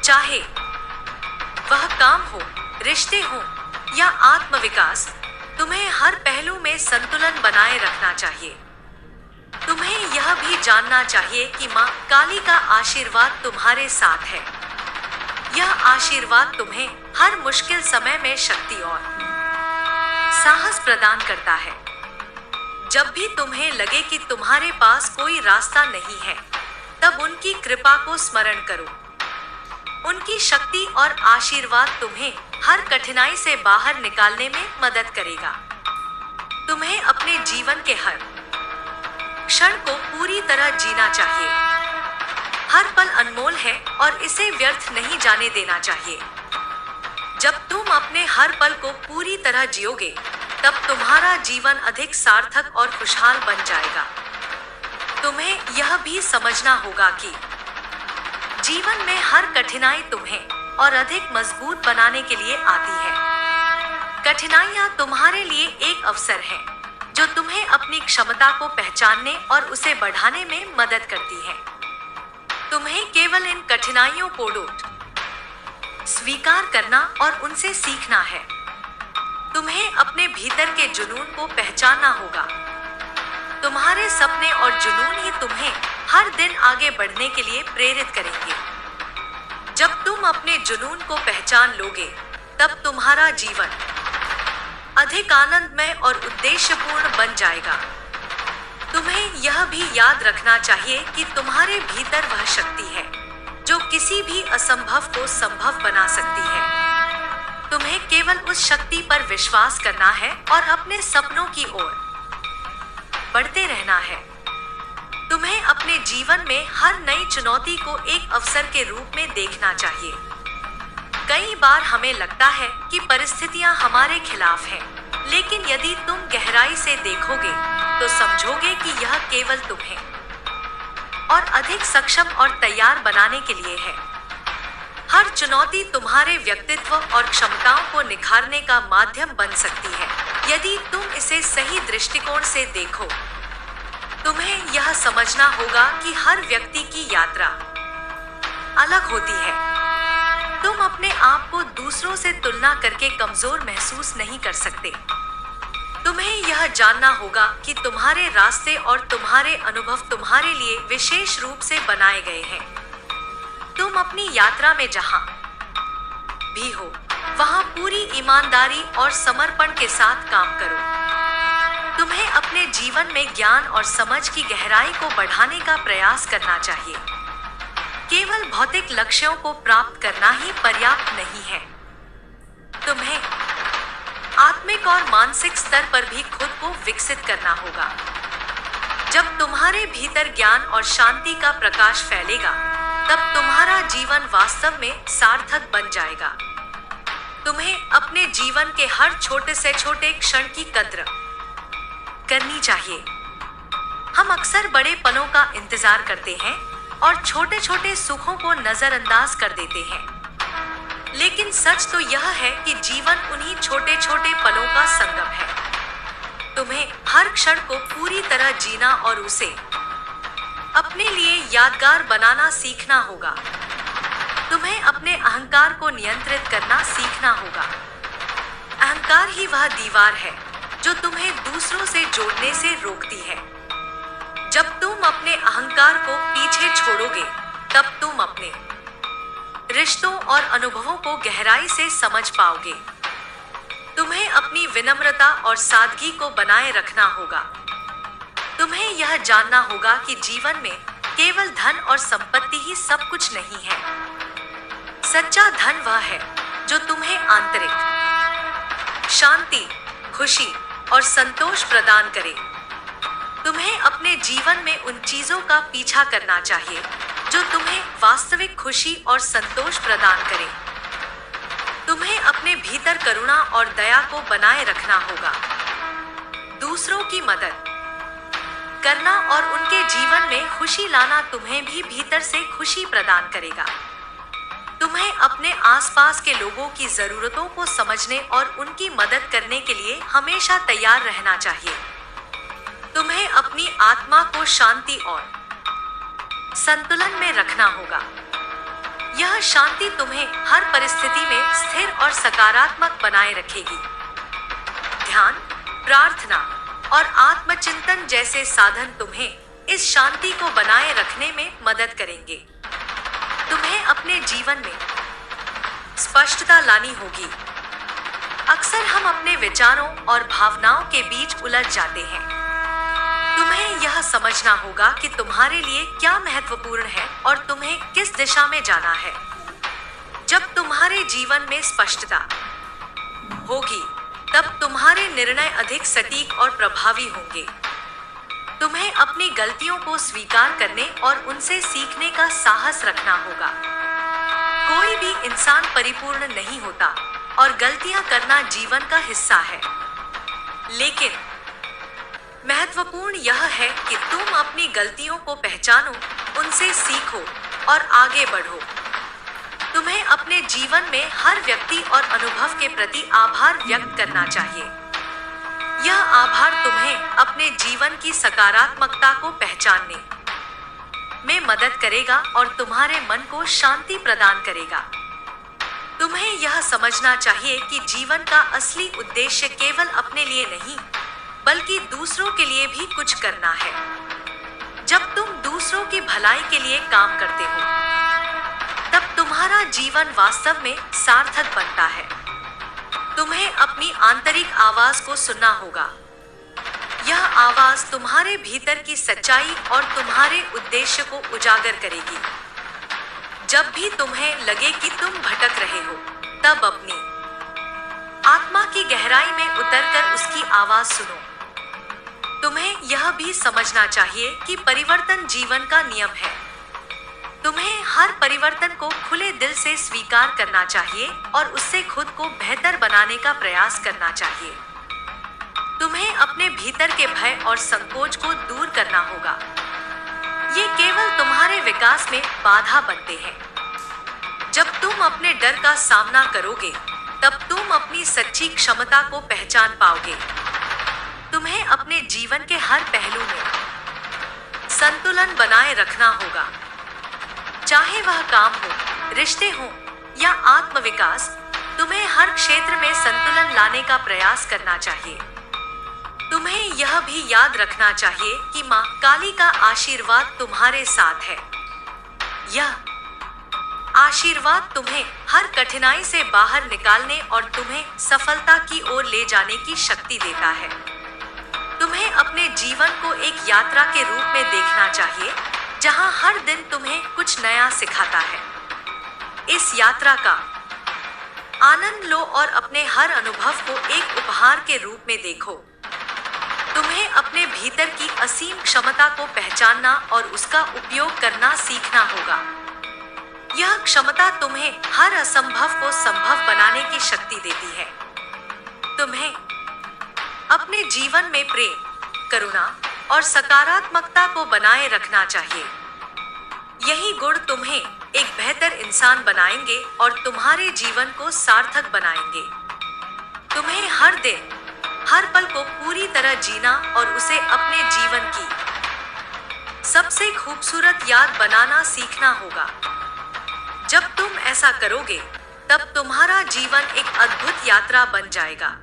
चाहे वह काम हो, रिश्ते हो या आत्मविकास, तुम्हें हर पहलू में संतुलन बनाए रखना चाहिए। तुम्हें यह भी जानना चाहिए कि माँ काली का आशीर्वाद तुम्हारे साथ है। यह आशीर्वाद तुम्हें हर मुश्किल समय में शक्ति और साहस प्रदान करता है। जब भी तुम्हें लगे कि तुम्हारे पास कोई रास्ता नहीं है, तब उनकी कृपा को स्मरण करो। उनकी शक्ति और आशीर्वाद तुम्हें हर कठिनाई से बाहर निकालने में मदद करेगा। तुम्हें अपने जीवन के हर क्षण को पूरी तरह जीना चाहिए। हर पल अनमोल है और इसे व्यर्थ नहीं जाने देना चाहिए। जब तुम अपने हर पल को पूरी तरह जियोगे, तब तुम्हारा जीवन अधिक सार्थक और खुशहाल बन जाएगा। तुम्हें यह भी समझना होगा कि जीवन में हर कठिनाई तुम्हें और अधिक मजबूत बनाने के लिए आती है। कठिनाइयां तुम्हारे लिए एक अवसर है, जो तुम्हें अपनी क्षमता को पहचानने और उसे बढ़ाने में मदद करती है। तुम्हें केवल इन कठिनाइयों को स्वीकार करना और उनसे सीखना है। तुम्हें अपने भीतर के जुनून को पहचानना होगा। तुम्हारे सपने और जुनून ही तुम्हें हर दिन आगे बढ़ने के लिए प्रेरित करेंगे। जब तुम अपने जुनून को पहचान लोगे, तब तुम्हारा जीवन अधिक आनंदमय और उद्देश्यपूर्ण बन जाएगा। तुम्हें यह भी याद रखना चाहिए कि तुम्हारे भीतर वह शक्ति है, जो किसी भी असंभव को संभव बना सकती है। तुम्हें केवल उस शक्ति पर विश्वास करना है और अपने सपनों की ओर बढ़ते रहना है। तुम्हें अपने जीवन में हर नई चुनौती को एक अवसर के रूप में देखना चाहिए। कई बार हमें लगता है कि परिस्थितियां हमारे खिलाफ हैं, लेकिन यदि तुम गहराई से देखोगे तो समझोगे कि यह केवल तुम्हें और अधिक सक्षम और तैयार बनाने के लिए है। हर चुनौती तुम्हारे व्यक्तित्व और क्षमताओं को निखारने का माध्यम बन सकती है, यदि तुम इसे सही दृष्टिकोण से देखो। तुम्हें यह समझना होगा कि हर व्यक्ति की यात्रा अलग होती है। तुम अपने आप को दूसरों से तुलना करके कमजोर महसूस नहीं कर सकते। तुम्हें यह जानना होगा कि तुम्हारे रास्ते और तुम्हारे अनुभव तुम्हारे लिए विशेष रूप से बनाए गए हैं। तुम अपनी यात्रा में जहां भी हो, वहां पूरी ईमानदारी और समर्पण के साथ काम करो। तुम्हें अपने जीवन में ज्ञान और समझ की गहराई को बढ़ाने का प्रयास करना चाहिए। केवल भौतिक लक्ष्यों को प्राप्त करना ही पर्याप्त नहीं है। तुम्हें आत्मिक और मानसिक स्तर पर भी खुद को विकसित करना होगा। जब तुम्हारे भीतर ज्ञान और शांति का प्रकाश फैलेगा, तब तुम्हारा जीवन वास्तव में सार्थक बन जाएगा। तुम्हें अपने जीवन के हर छोटे से छोटे क्षण की कद्र करनी चाहिए। हम अक्सर बड़े पलों का इंतजार करते हैं और छोटे छोटे सुखों को नजरअंदाज कर देते हैं, लेकिन सच तो यह है कि जीवन उन्हीं छोटे छोटे पलों का संगम है। तुम्हें हर क्षण को पूरी तरह जीना और उसे अपने लिए यादगार बनाना सीखना होगा। तुम्हें अपने अहंकार को नियंत्रित करना सीखना होगा। अहंकार ही वह दीवार है जो तुम्हें दूसरों से जोड़ने से रोकती है। जब तुम अपने अहंकार को पीछे छोड़ोगे, तब तुम अपने रिश्तों और अनुभवों को गहराई से समझ पाओगे। तुम्हें अपनी विनम्रता और सादगी को बनाए रखना होगा। तुम्हें यह जानना होगा कि जीवन में केवल धन और संपत्ति ही सब कुछ नहीं है। सच्चा धन वह है जो तुम्हें आंतरिक शांति, खुशी और संतोष प्रदान करे। तुम्हें अपने जीवन में उन चीजों का पीछा करना चाहिए जो तुम्हें वास्तविक खुशी और संतोष प्रदान करे। तुम्हें अपने भीतर करुणा और दया को बनाए रखना होगा। दूसरों की मदद करना और उनके जीवन में खुशी लाना तुम्हें भी भीतर से खुशी प्रदान करेगा। तुम्हें अपने आसपास के लोगों की जरूरतों को समझने और उनकी मदद करने के लिए हमेशा तैयार रहना चाहिए। तुम्हें अपनी आत्मा को शांति और संतुलन में रखना होगा। यह शांति तुम्हें हर परिस्थिति में स्थिर और सकारात्मक बनाए रखेगी। ध्यान, प्रार्थना और आत्मचिंतन जैसे साधन तुम्हें इस शांति को बनाए रखने में मदद करेंगे। तुम्हें अपने जीवन में स्पष्टता लानी होगी। अक्सर हम अपने विचारों और भावनाओं के बीच उलझ जाते हैं। तुम्हें यह समझना होगा कि तुम्हारे लिए क्या महत्वपूर्ण है और तुम्हें किस दिशा में जाना है। जब तुम्हारे जीवन में स्पष्टता होगी, तब तुम्हारे निर्णय अधिक सटीक और प्रभावी होंगे। तुम्हें अपनी गलतियों को स्वीकार करने और उनसे सीखने का साहस रखना होगा। कोई भी इंसान परिपूर्ण नहीं होता और गलतियां करना जीवन का हिस्सा है। लेकिन महत्वपूर्ण यह है कि तुम अपनी गलतियों को पहचानो, उनसे सीखो और आगे बढ़ो। तुम्हें अपने जीवन में हर व्यक्ति और अनुभव के प्रति आभार व्यक्त करना चाहिए। यह आभार तुम्हें अपने जीवन की सकारात्मकता को पहचानने में मदद करेगा और तुम्हारे मन को शांति प्रदान करेगा। तुम्हें यह समझना चाहिए कि जीवन का असली उद्देश्य केवल अपने लिए नहीं, बल्कि दूसरों के लिए भी कुछ करना है। जब तुम दूसरों की भलाई के लिए काम करते हो, तब तुम्हारा जीवन वास्तव में सार्थक बनता है। तुम्हें अपनी आंतरिक आवाज को सुनना होगा। यह आवाज तुम्हारे भीतर की सच्चाई और तुम्हारे उद्देश्य को उजागर करेगी। जब भी तुम्हें लगे कि तुम भटक रहे हो, तब अपनी आत्मा की गहराई में उतरकर उसकी आवाज सुनो। तुम्हें यह भी समझना चाहिए कि परिवर्तन जीवन का नियम है। तुम्हें हर परिवर्तन को खुले दिल से स्वीकार करना चाहिए और उससे खुद को बेहतर बनाने का प्रयास करना चाहिए। तुम्हें अपने भीतर के भय और संकोच को दूर करना होगा। ये केवल तुम्हारे विकास में बाधा बनते हैं। जब तुम अपने डर का सामना करोगे, तब तुम अपनी सच्ची क्षमता को पहचान पाओगे। तुम्हें अपने जीवन के हर पहलू में संतुलन बनाए रखना होगा। चाहे वह काम हो, रिश्ते हो या आत्मविकास, तुम्हें हर क्षेत्र में संतुलन लाने का प्रयास करना चाहिए। तुम्हें यह भी याद रखना चाहिए कि माँ काली का आशीर्वाद तुम्हारे साथ है। यह आशीर्वाद तुम्हें हर कठिनाई से बाहर निकालने और तुम्हें सफलता की ओर ले जाने की शक्ति देता है। तुम्हें अपने जीवन को एक यात्रा के रूप में देखना चाहिए, जहां हर दिन तुम्हें कुछ नया सिखाता है। इस यात्रा का आनंद लो और अपने हर अनुभव को एक उपहार के रूप में देखो। तुम्हें अपने भीतर की असीम क्षमता को पहचानना और उसका उपयोग करना सीखना होगा। यह क्षमता तुम्हें हर असंभव को संभव बनाने की शक्ति देती है। तुम्हें अपने जीवन में प्रेम, करुणा और सकारात्मकता को बनाए रखना चाहिए। यही गुण तुम्हें एक बेहतर इंसान बनाएंगे और तुम्हारे जीवन को सार्थक बनाएंगे। तुम्हें हर दिन, हर पल को पूरी तरह जीना और उसे अपने जीवन की सबसे खूबसूरत याद बनाना सीखना होगा। जब तुम ऐसा करोगे, तब तुम्हारा जीवन एक अद्भुत यात्रा बन जाएगा।